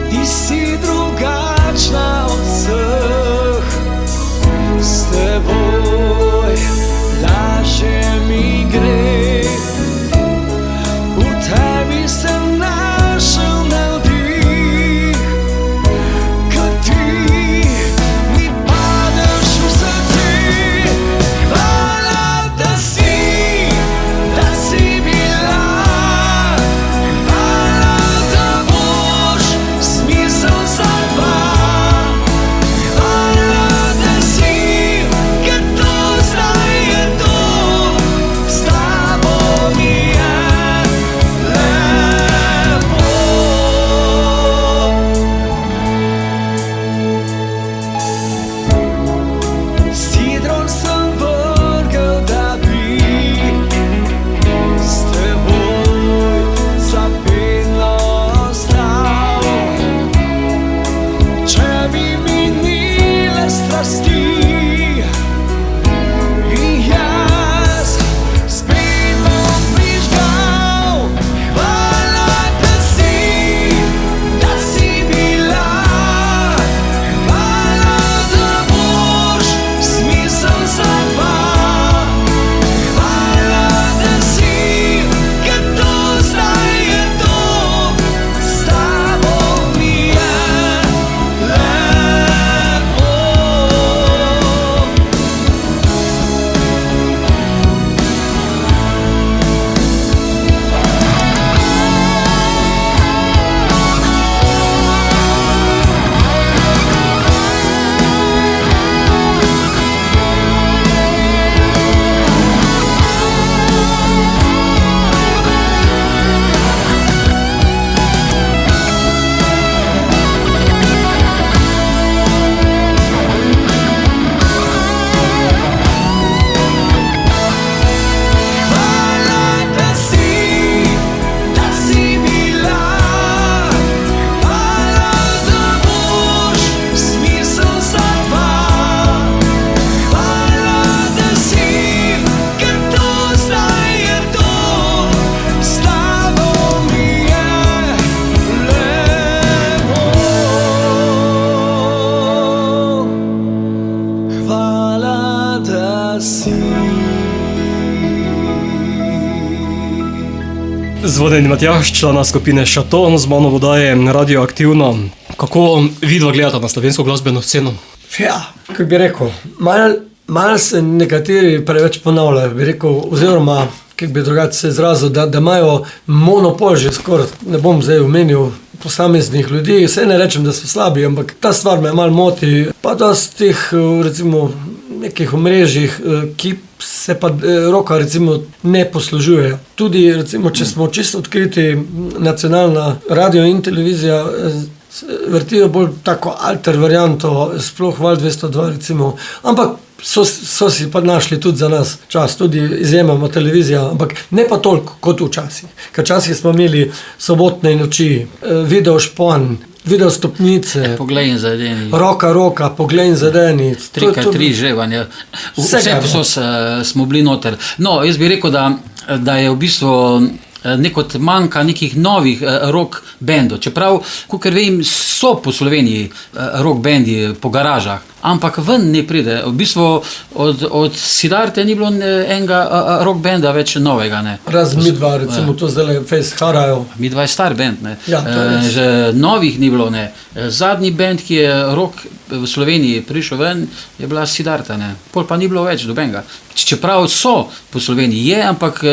Speaker 3: Ti si drugačna od vseh,
Speaker 4: Zvonen Matjaž, člana skupine Šato, z mano vodaje Radioaktivno. Kako vidva gledata na slovensko glasbeno sceno?
Speaker 1: Ja, kako bi rekel, malo se nekateri preveč ponavljajo, bi rekel, oziroma, kako bi drugače se izrazil, da imajo monopol že skoraj, ne bom zdaj omenil posameznih ljudi, vse ne rečem, da so slabi, ampak ta stvar me malo moti, pa da z teh, recimo, nekih omrežjih, ki se pa roka recimo ne poslužujejo. Tudi recimo, če smo čisto odkriti, nacionalna radio in televizija vrtijo bolj tako alter varianto, sploh Val 202 recimo, ampak so si pa našli tudi za nas čas, tudi izjemamo televizija, ampak ne pa toliko kot včasih. Ker včasih smo imeli sobotne noči, video špon, video stopnice,
Speaker 2: Poglej in zadeni.
Speaker 1: roka, poglej in zadeni.
Speaker 2: 3x3 žrevanja. Vse posod smo bili noter. No, jaz bi rekel, da je v bistvu nekot manjka nekih novih rock bendov. Čeprav, kakor vem, so po Sloveniji rock bendi po garažah, ampak ven ne pride. V bistvu od Sidarte ni bilo enega rock benda več novega. Ne.
Speaker 1: Razen Midva, recimo to zdaj fejs harajo.
Speaker 2: Midva je star bend, ne.
Speaker 1: Ja, to je res.
Speaker 2: Že novih ni bilo, ne. Zadnji bend, ki je rock v Sloveniji prišel ven, je bila Sidarta, ne. Pol pa ni bilo več dobenega. Čeprav so po Sloveniji je, ampak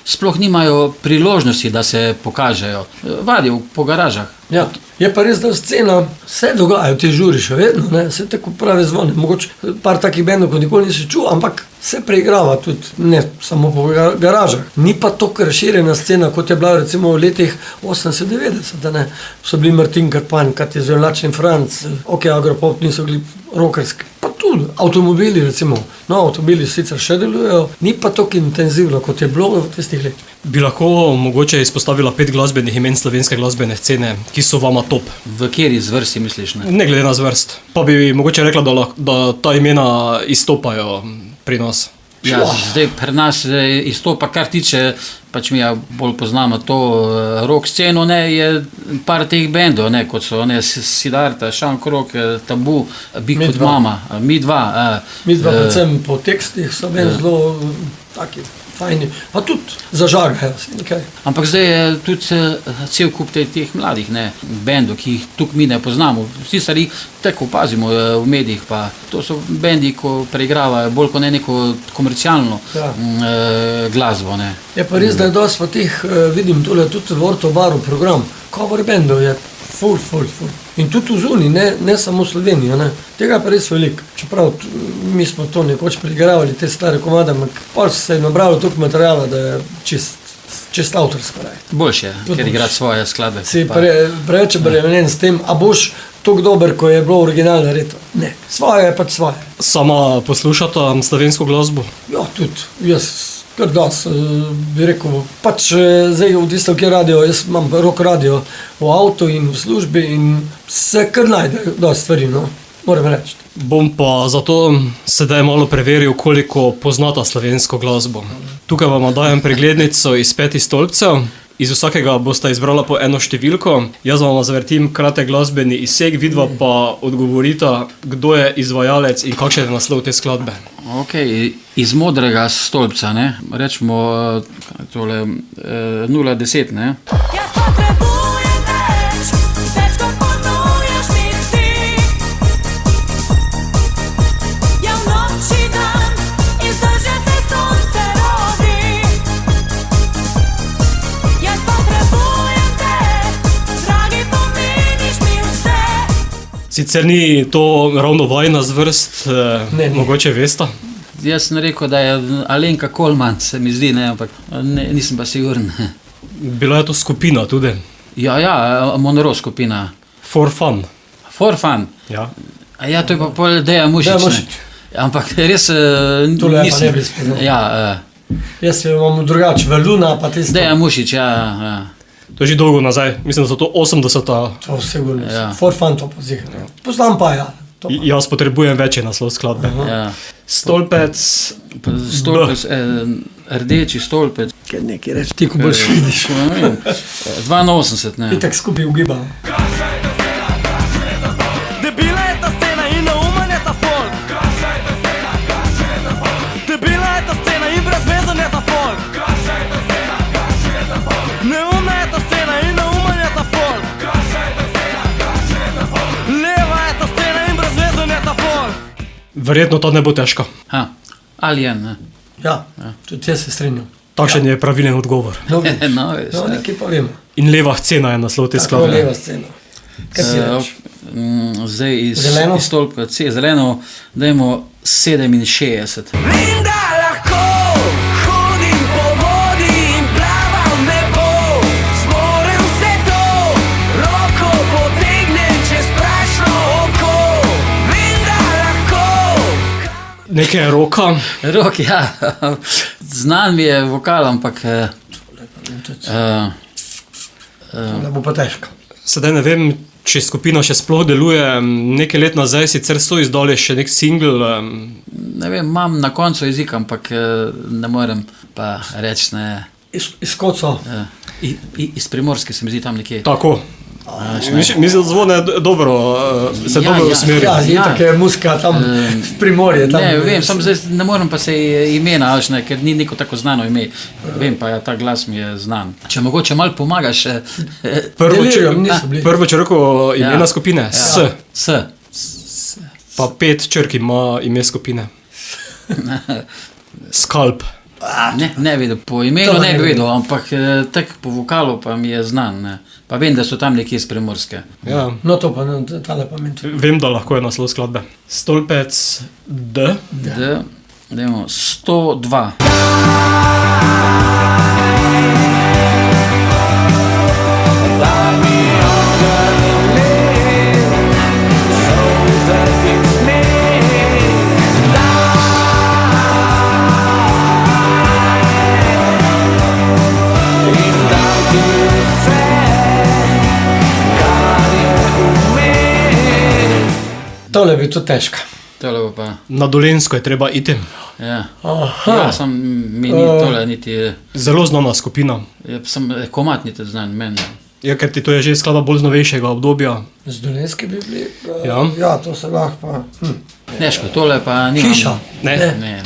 Speaker 2: sploh nimajo priložnosti, da se pokažejo. Vadijo po garažah.
Speaker 1: Ja, je pa res, da scena se dogajajo, te žuri še vedno, ne, se tako pravi zvone, mogoče par takih bendov, ko nikoli nisi čul, ampak se preigrava tudi, ne samo po garažah. Ni pa tako razširjena scena, kot je bila recimo v letih 80-90, ne, so bili Martin Krpan, Katja Lačni Franc, OK, Agropop niso bili rockerski, pa tudi avtomobili recimo, no, avtomobili sicer še delujejo, ni pa tako intenzivno, kot je bilo v tistih letih.
Speaker 4: Bi lahko mogoče izpostavila 5 glasbenih imen slovenske glasbene scene, ki so vama top?
Speaker 2: V kateri zvrsti misliš, ne?
Speaker 4: Ne glede na zvrst. Pa bi mogoče rekla, da ta imena izstopajo pri nas.
Speaker 2: Ja, zdaj pri nas izstopa, kar tiče, pač mi bolj poznamo to rock sceno, ne, je par teh bendov, ne, kot so ne, Sidarta, Šankrok, Tabu, Big Foot Mama, Midva.
Speaker 1: Midva predvsem po tekstih so meni zelo taki fajni, pa tudi zažagajo se nekaj.
Speaker 2: Ampak zdaj je tudi cel kup teh mladih, ne, bendov, ki jih tukaj mi ne poznamo. Vsi stari tako opazimo v medijih, pa to so bendi, ko preigravajo bolj kot ne neko komercialno glasbo, ne.
Speaker 1: Je pa res, da je dosti pa teh, vidim tole tudi v Ortobaru program, cover bendov je ful. In tudi v zuni, ne samo v Sloveniji, ne. Tega pa res veliko. Čeprav mi smo to nekoč preigravali, te stare komade, ampak pol se je nabralo toliko materijala, da je čist avtorsko raje.
Speaker 2: Boljše, ker igrati svoje skladbe.
Speaker 1: Si preveč obremenjen s tem, a boš tako dober, ko je bilo originalno reto. Ne, svoje je pač svoje.
Speaker 4: Sama poslušata slovensko glasbo?
Speaker 1: Ja, tudi. Jaz kar dosti, bi rekel, pač zdaj v tistem, kjer radio, jaz imam rock radio v avtu in v službi in se kar najde dosti stvari, no, moram reči.
Speaker 4: Bom pa zato sedaj malo preveril, koliko poznata slovensko glasbo. Tukaj vam dajem preglednico iz 5 stolpcev. Iz vsakega boste izbrala po eno številko. Jaz vam zavrtim kratek glasbeni izsek, vidva pa odgovorita, kdo je izvajalec in kakšen je naslov te skladbe.
Speaker 2: Ok, iz Modrega stolpca, ne, rečemo tole 010, ne.
Speaker 5: Jaz potrebujem več kot ponuješ mi ti. Ja, v noči dan izdržet se sonce rodi. Jaz potrebujem te, dragi, pomeniš mi vse.
Speaker 4: Sicer ni to ravno vajna zvrst,
Speaker 1: Ne.
Speaker 4: mogoče vesta.
Speaker 2: Jaz sem rekel, da je Alenka Kolman, se mi zdi, ne, ampak nisem pa siguren.
Speaker 4: Bila je to skupina tudi.
Speaker 2: Ja, Monroe skupina.
Speaker 4: For Fun.
Speaker 2: For Fun.
Speaker 4: Ja.
Speaker 2: Ja, to je pa pol Deja Mušič,
Speaker 1: Deja
Speaker 2: ne.
Speaker 1: Mušič.
Speaker 2: Ampak res
Speaker 1: Tole pa ne bi spoznal.
Speaker 2: Ja,
Speaker 1: Jaz imam drugače, Veluna pa tisto.
Speaker 2: Deja Mušič, ja.
Speaker 4: To je že dolgo nazaj, mislim, da so to 80-ta.
Speaker 1: To sigurno.
Speaker 2: Ja.
Speaker 1: For Fun to pozivam. Poznam pa ja. To pa.
Speaker 4: Jaz potrebujem večji naslov skladbe.
Speaker 2: Ja.
Speaker 4: Stolpec.
Speaker 2: Stolpec, rdeči stolpec.
Speaker 1: Kaj nekaj reči, ti ko boš vidiš.
Speaker 2: 82, ne.
Speaker 1: Itak skupaj ugibam.
Speaker 3: Debila je ta scena in neumen je ta folk. Debila je ta scena in brezvezen je ta folk.
Speaker 4: Verjetno ta ne bo težka.
Speaker 2: Ali je, ne?
Speaker 1: Ja, tudi jaz se strinjam.
Speaker 4: Takšen je pravilen odgovor.
Speaker 1: No, vidiš.
Speaker 2: No, veš,
Speaker 1: No,
Speaker 2: ja.
Speaker 1: nekaj pa vemo.
Speaker 4: In leva scena je naslov te
Speaker 1: Tako
Speaker 4: skladbe.
Speaker 1: leva scena. Kaj si rečeš?
Speaker 2: Zdaj
Speaker 1: Zeleno?
Speaker 2: iz stolpka C, zeleno, dajmo 67.
Speaker 3: Vem, da lahko hodim po vodi in plavam v nebo. Zmorem vse to, roko potegnem čez prašno oko. Vem, da lahko.
Speaker 4: Nekaj je roka,
Speaker 2: Rok, ja, znan mi je vokal, ampak
Speaker 1: Da bo pa težko.
Speaker 4: sedaj ne vem, če skupina še sploh deluje. Nekaj let nazaj sicer so izdali še nek singl,
Speaker 2: ne vem, imam na koncu jezika, ampak ne morem pa reči, ne.
Speaker 1: Iz koco.
Speaker 2: Iz Primorske se mi zdi tam nekje.
Speaker 4: tako. Mislim, da zvone dobro, se
Speaker 2: Ja,
Speaker 4: dobro
Speaker 2: ja.
Speaker 4: usmeri.
Speaker 1: Ja, je tako je muska tam Primorje. Tam,
Speaker 2: Ne, vem, sam zdaj ne morem pa se imena, veš, ne, ker ni neko tako znano ime. Vem pa, ja, ta glas mi je znan. Če mogoče malo pomagaš.
Speaker 1: Delirium niso bili.
Speaker 4: Prvo črko imena skupine, S, pa 5 črk ima ime skupine. Skalp.
Speaker 2: Ne vedel, po imenu
Speaker 1: To
Speaker 2: ne
Speaker 1: ne
Speaker 2: bi
Speaker 1: bi
Speaker 2: vedel, ampak tak po vokalu pa mi je znan. Ne. Pa vem, da so tam nekje iz Primorske.
Speaker 4: Ja.
Speaker 1: No, to pa ne, tale pa meni.
Speaker 4: Vem, da lahko je naslov skladbe. Stolpec D.
Speaker 2: Dajmo 102.
Speaker 1: Tole bi to težko.
Speaker 2: Tole bo pa.
Speaker 4: Na Dolensko je treba iti.
Speaker 2: Ja.
Speaker 1: Aha.
Speaker 2: Ja, sam mi ni tole niti.
Speaker 4: Zelo znana skupina.
Speaker 2: Sem komat niti znan meni.
Speaker 4: Ja, ker ti to je že skladba bolj z novejšega obdobja.
Speaker 1: Z Dolenske bi bili.
Speaker 4: Ja.
Speaker 1: Ja, to se lahko pa.
Speaker 2: Neško, tole pa ni.
Speaker 1: Hiša.
Speaker 4: Ne.
Speaker 2: Ne.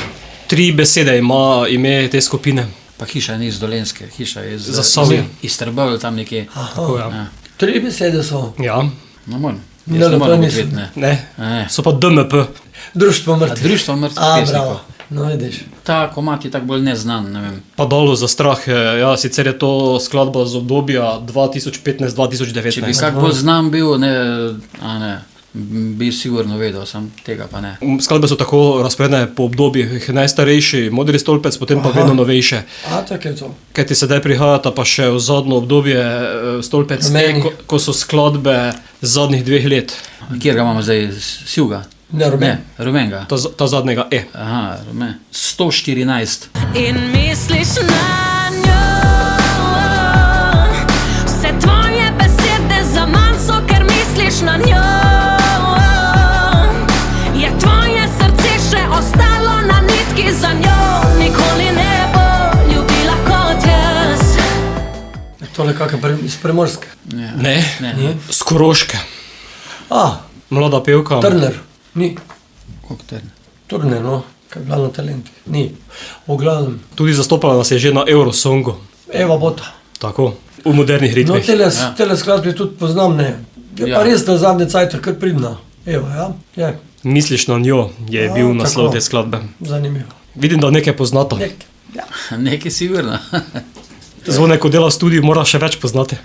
Speaker 4: 3 besede ima ime te skupine.
Speaker 2: Pa hiša ni iz Dolenske, hiša je iz
Speaker 4: Zasavja.
Speaker 2: iz Trbovelj tam nekje.
Speaker 4: Tako, ja.
Speaker 2: Ja.
Speaker 1: 3 besede so.
Speaker 4: Ja.
Speaker 2: No, moram.
Speaker 1: Ne,
Speaker 2: Jaz ne
Speaker 1: to
Speaker 2: morem
Speaker 1: nisem.
Speaker 2: biti, ne.
Speaker 4: Ne.
Speaker 2: Ne.
Speaker 4: So pa DMP.
Speaker 1: Društvo mrtvih.
Speaker 2: Društvo mrtvih
Speaker 1: A,
Speaker 2: pesnikov.
Speaker 1: bravo. No, vidiš.
Speaker 2: Ta komat je tako bolj neznan, ne vem.
Speaker 4: Padalo za strah. Ja, sicer je to skladba z obdobja
Speaker 2: Če bi
Speaker 4: 2015-2019.
Speaker 2: kak bolj znan bil, ne, bi sigurno vedel, sam tega pa ne.
Speaker 4: Skladbe so tako razpredene po obdobjih. Najstarejši Modri stolpec, potem pa
Speaker 1: Aha.
Speaker 4: vedno novejše.
Speaker 1: A, tako je to.
Speaker 4: Kaj ti sedaj prihajata pa še v zadnjo obdobje stolpec,
Speaker 1: Rumeni.
Speaker 4: ko so skladbe zadnjih 2 let.
Speaker 2: Kjer ga imamo zdaj? Sivga?
Speaker 1: Ne, rumen.
Speaker 2: Ne, rumenga.
Speaker 4: Ta zadnjega E.
Speaker 2: Aha, rumen. 114.
Speaker 5: In misliš na njo. Vse tvoje besede zaman so, ker misliš na njo. Je tvoje srce še ostalo na nitki za njo. Nikoli ne bo ljubila kot jaz.
Speaker 1: Tole kakšne iz Primorske.
Speaker 2: Ja.
Speaker 4: Ne,
Speaker 2: Ne.
Speaker 4: z Koroške.
Speaker 1: A,
Speaker 4: Mlada pevka.
Speaker 1: Turner. Ni.
Speaker 2: Kokter.
Speaker 1: Turner, no. Kaj je bila na talenti. Ni. V glavnem.
Speaker 4: Tudi zastopala nas je že na Eurosongu.
Speaker 1: Eva Bota.
Speaker 4: Tako, v modernih
Speaker 1: No,
Speaker 4: ritmih.
Speaker 1: tele skladbe tudi poznam, ne. Je
Speaker 2: Ja.
Speaker 1: pa res, da zadnje cajt kar pridna. Evo, ja. Je.
Speaker 4: Misliš na njo, je
Speaker 1: Ja,
Speaker 4: bil naslov
Speaker 1: tako.
Speaker 4: te skladbe.
Speaker 1: Zanimivo.
Speaker 4: Vidim, da nekaj poznata.
Speaker 1: Nek. Ja.
Speaker 2: Nekaj sigurno.
Speaker 4: Zvone, ko dela v studiu, mora še več poznati.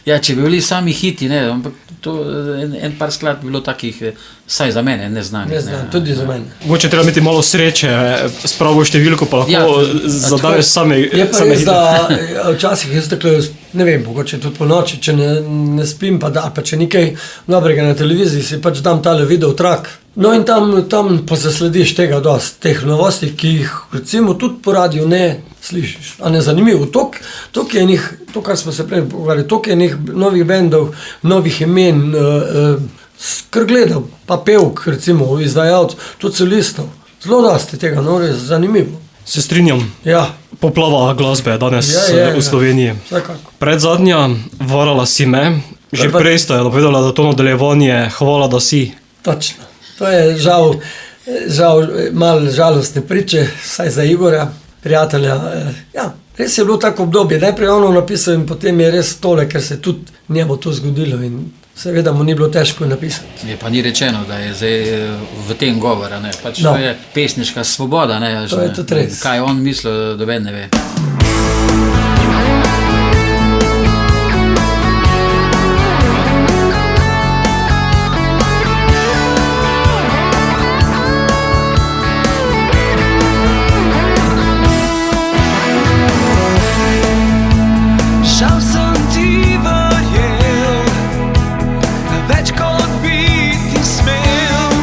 Speaker 2: Ja, če bi bili sami hiti, ne, ampak to, en par skladb bi bilo takih, saj za mene, neznanih.
Speaker 1: Ne znam, tudi za mene.
Speaker 4: Mogoče treba imeti malo sreče, s pravo številko pa lahko
Speaker 2: Ja,
Speaker 4: zadaješ same.
Speaker 1: Je pa
Speaker 4: same
Speaker 1: res,
Speaker 4: hite.
Speaker 1: da včasih jaz tako, ne vem, mogoče tudi po noči, če ne spim, pa, ali pa če nekaj dobrega na televiziji, si pač dam tale video trak. No in tam pa zaslediš tega dosti, teh novosti, ki jih recimo tudi po radiju ne slišiš. A ne zanimivo, toliko je enih, to kar smo se prej pogovarjali, toliko je enih novih bendov, novih imen, kar gledal, pa pevk, recimo, izvajalcev, tudi solistov. Zelo dosti tega, no res zanimivo.
Speaker 4: Se strinjam,
Speaker 1: Ja,
Speaker 4: poplava glasbe je danes
Speaker 1: Ja,
Speaker 4: v Sloveniji.
Speaker 1: vsekako.
Speaker 4: Predzadnja, varala si me, že
Speaker 1: Pa-
Speaker 4: prej sta napovedala, da to nadaljevanje, hvala, da si.
Speaker 1: Točno. To je žal malo žalostne priče, saj za Igorja, prijatelja. Ja, res je bilo tako obdobje. Najprej ono napisal in potem je res tole, ker se tudi njemu to zgodilo. In seveda mu ni bilo težko napisati.
Speaker 2: Je pa ni rečeno, da je zdaj v tem govora, ne. Pač
Speaker 1: No.
Speaker 2: to je pesniška svoboda, ne.
Speaker 1: To je tudi res.
Speaker 2: Kaj on misli, noben ne ve.
Speaker 3: Žal sem ti verjel, več kot bi ti smel,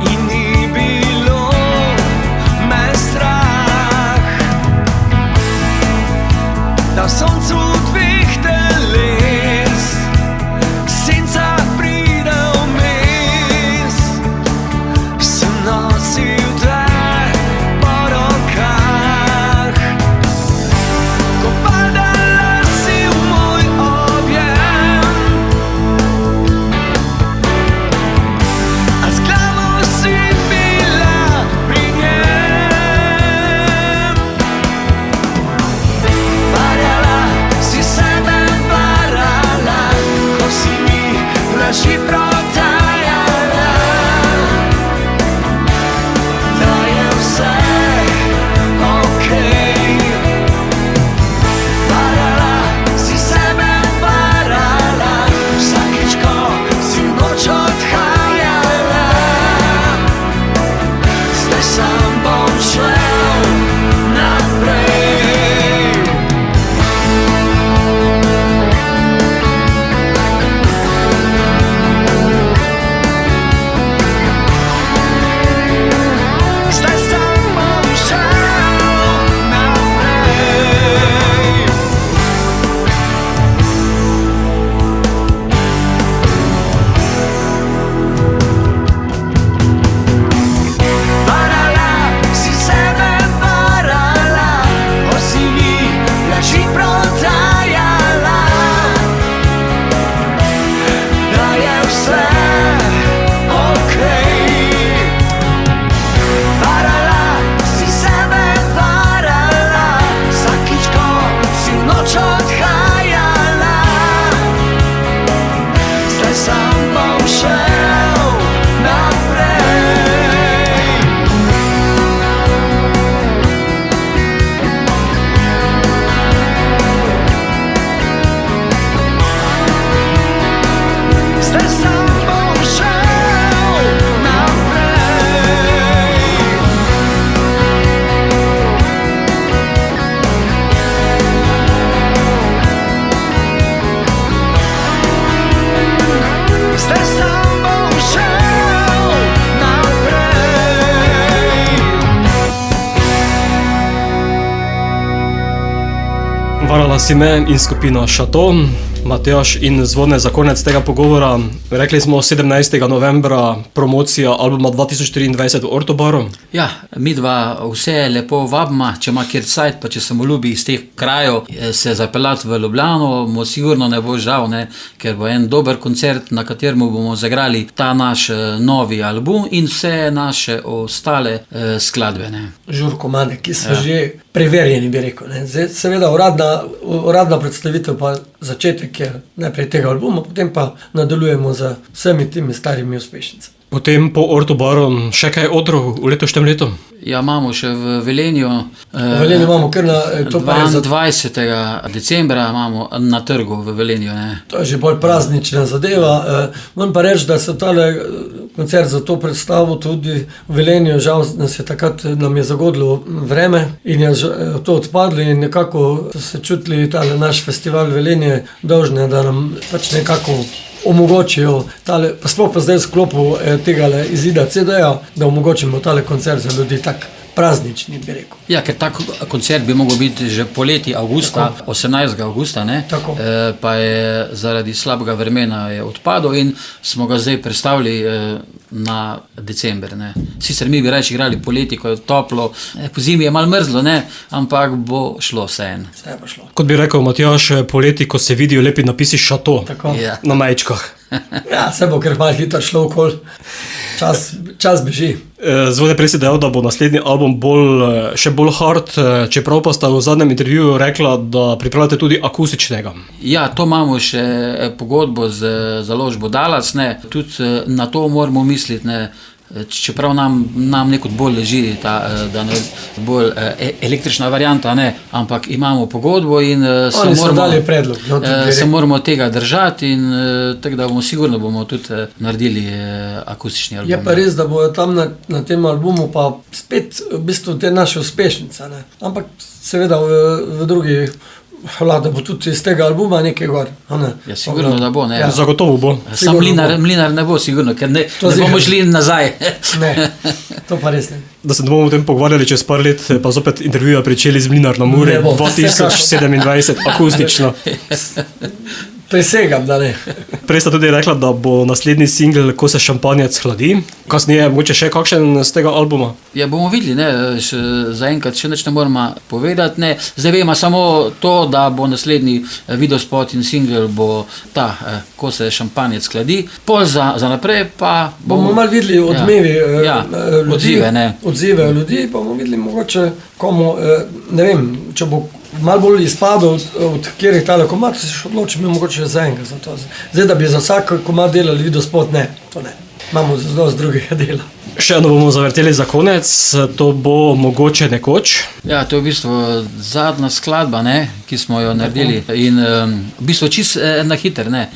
Speaker 3: in ni bilo me strah, da v soncu dveh teles senca pride vmes, sem nosil te po rokah. Ko padala si v moj objem, a z glavo si bila pri njem. Varjala si sebe, varala, ko si mi laži prodajala, da je vse okej. Varala si sebe, varala, vsakič, ko si v noč odhajala. Zdaj sam bom šel naprej. Zdaj sam bom šel naprej. Varala si sebe, varala, ko si mi laži prodajala, da je vse okej. Varala si sebe, varala, vsakič, ko si v noč odhajala. Zdaj sam bom šel naprej. Zdaj sam bom šel naprej. Zdaj sam bom šel naprej.
Speaker 4: Varala si me in skupina Šato, Matjaž in Zvone za konec tega pogovora. Rekli smo 17. novembra promocija albuma 2023 v Ortobaru.
Speaker 2: Ja, midva vse lepo vabima, če ima kjer cajt, pa če se mu ljubi iz teh krajev se zapeljati v Ljubljano, mu sigurno ne bo žal, ne, ker bo en dober koncert, na katerem bomo zagrali ta naš novi album in vse naše ostale skladbe. Ne.
Speaker 1: Žurko Mane, ki so že preverjeni, bi rekel. Ne. Zdaj, seveda uradna predstavitev pa začetek je najprej tega albuma, potem pa nadaljujemo z vsemi temi starimi uspešnicami.
Speaker 4: Potem po Ortobaru še kaj odrov v letošnjem letu?
Speaker 2: Ja, imamo še v Velenju.
Speaker 1: V Velenju imamo kar na to pa je za
Speaker 2: 22. decembra imamo na trgu v Velenju. Ne.
Speaker 1: To je že bolj praznična zadeva. Moram pa reči, da so tale koncert za to predstavo tudi v Velenju, žal nas je takrat, nam je zagodilo vreme in je to odpadlo in nekako so se čutili tale naš festival Velenje dolžne, da nam pač nekako omogočijo tale, pa sploh pa zdaj v sklopu tega izida CD-ja, da omogočimo tale koncert za ljudi tak praznični, bi rekel.
Speaker 2: Ja, ker tak koncert bi mogel biti že poleti avgusta, 18. avgusta, ne?
Speaker 1: Tako.
Speaker 2: Pa je zaradi slabega vremena je odpadel in smo ga zdaj prestavili na december. Ne? Sicer mi bi reči igrali poleti, ko je toplo, po zimi je malo mrzlo, ne? Ampak bo šlo vseeno.
Speaker 1: Vse bo šlo.
Speaker 4: Kot bi rekel Matjaž, poleti, ko se vidijo lepi napisi Šato
Speaker 1: Tako.
Speaker 2: Ja.
Speaker 4: na majčkah.
Speaker 1: Ja, se bo kar malo hitro šlo okoli. Čas beži.
Speaker 4: Zvone prej si dejal, da bo naslednji album še bolj hard, čeprav pa sta v zadnjem intervjuju rekla, da pripravljate tudi akustičnega.
Speaker 2: Ja, to imamo še pogodbo z založbo Dalac, ne. Tudi na to moramo misliti, ne. Čeprav nam nekod bolj leži ta bolj električna varianta, ne, ampak imamo pogodbo in se moramo tega držati in tako da sigurno bomo tudi naredili akustični album.
Speaker 1: Je pa res, da bojo tam na tem albumu pa spet v bistvu te naše uspešnice, ne. Ampak seveda v drugi da bo tudi iz tega albuma nekaj gor.
Speaker 2: Ja, sigurno, da bo, ne.
Speaker 4: Ja. Zagotovo bo.
Speaker 2: Sam Mlinar ne bo, sigurno, ker ne bomo šli nazaj.
Speaker 1: Ne, to pa res ne.
Speaker 4: Da se ne bomo o tem pogovarjali čez par let, pa zopet intervjuja pričeli z Mlinar na Muri 2027, akustično.
Speaker 1: Presegam, da ne.
Speaker 4: Prej sta tudi rekla, da bo naslednji singl Ko se šampanjec hladi. Kasneje, mogoče še kakšen z tega albuma?
Speaker 2: Ja, bomo videli, ne. Zaenkrat še nič ne moramo povedati, ne. Zdaj vemo samo to, da bo naslednji videospot in singl bo ta Ko se šampanjec hladi. Pol za naprej pa
Speaker 1: bomo malo videli odmevi
Speaker 2: odzive, ne.
Speaker 1: Odzive ljudi, pa bomo videli mogoče komu, ne vem, če bo malo bolj izpadel od kjerih tale komad, se še odločimo mogoče za enega za to. Zdaj, da bi za vsak komad delali videospot, ne, to ne. Imamo zelo z drugega dela.
Speaker 4: Še eno bomo zavrteli za konec, to bo Mogoče nekoč.
Speaker 2: Ja, to je v bistvu zadnja skladba, ne, ki smo jo naredili in v bistvu čist na hiter, ne.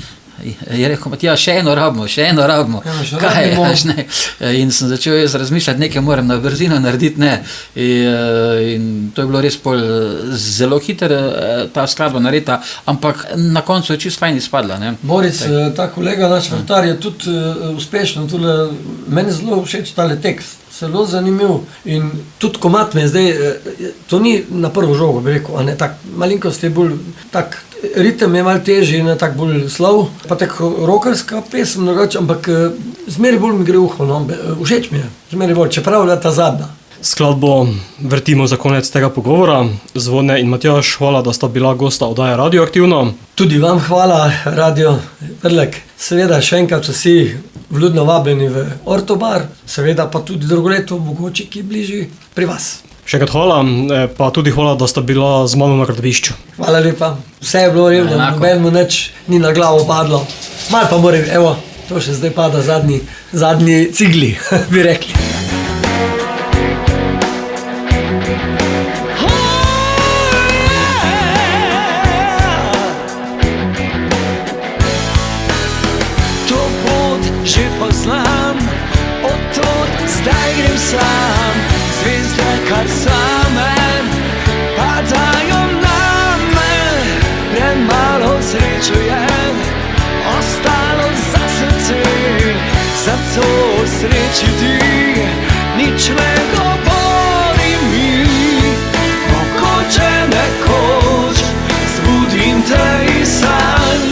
Speaker 2: Je rekel, Matija, še eno rabimo. Kaj, ne? In sem začel jaz razmišljati, nekaj moram na brzino narediti, ne. In to je bilo res pol zelo hiter, ta skladba naredita, ampak na koncu je čist fajn izpadla, ne.
Speaker 1: Boris, ta kolega, naš vrtar, je tudi uspešno, tule, meni zelo všeč tale tekst. Zelo zanimiv in tudi komad me zdaj, to ni na prvo žogo, bi rekel, a ne, tak malinkost je bolj, tak ritem je malo težji, ne, tak bolj slov, pa tako rockerska pesem drugače, ampak zmeri bolj mi gre uho, no, všeč mi je, zmeri bolj, čeprav je ta zadnja.
Speaker 4: Skladbo vrtimo za konec tega pogovora. Zvone in Matjaž, hvala, da sta bila gosta oddaje Radioaktivno.
Speaker 1: Tudi vam hvala, Radio Prlek. Seveda še enkrat vsi vljudno vabljeni v Ortobar, seveda pa tudi drugo leto, mogoče ki bližji pri vas.
Speaker 4: Še enkrat hvala, pa tudi hvala, da sta bila z mano na gradbišču.
Speaker 1: Hvala lepa. Vse je bilo revno, nobenemu nič ni na glavo padlo. Malo pa moram, evo, to še zdaj pada zadnji cigli, bi rekli.
Speaker 3: Zdaj grem sam, zvezde kar same padajo name, premalo sreče je ostalo za srce, zato srečiti nič ne govori mi. Mogoče nekoč zbudim te iz sanj,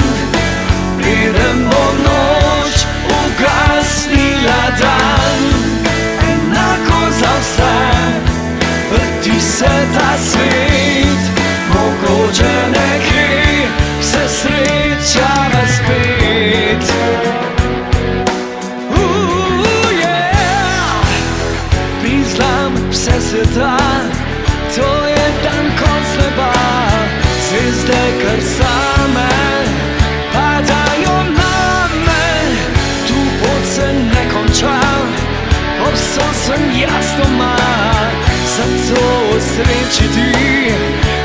Speaker 3: preden bo noč ugasnila dan. Za vse, vrti se ta svet, mogoče nekje se srečava spet. Priznam vse sveta, to je dan konc neba, zvezde kar same padajo name, tu pot se ne konča. Vso sem jaz doma, zato srečiti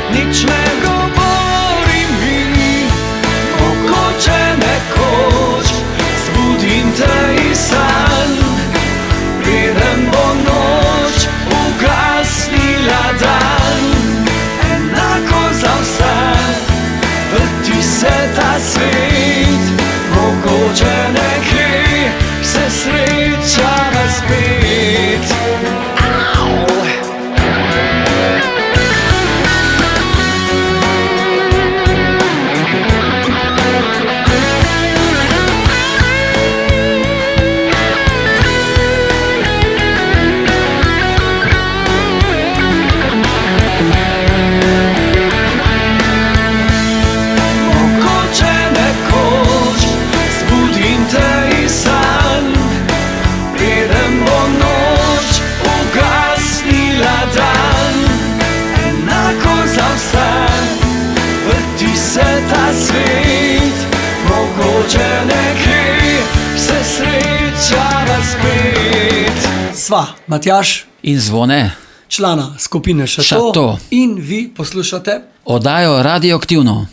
Speaker 3: nič ne govori mi. Mogoče nekoč zbudim te iz sanj, preden bo noč ugasnila dan. Enako za vse, vrti se ta svet, mogoče nekje se srečava spet.
Speaker 1: sva Matjaž,
Speaker 2: In Zvone,
Speaker 1: člana skupine Šato,
Speaker 2: Šato.
Speaker 1: in vi poslušate
Speaker 2: oddajo Radioaktivno.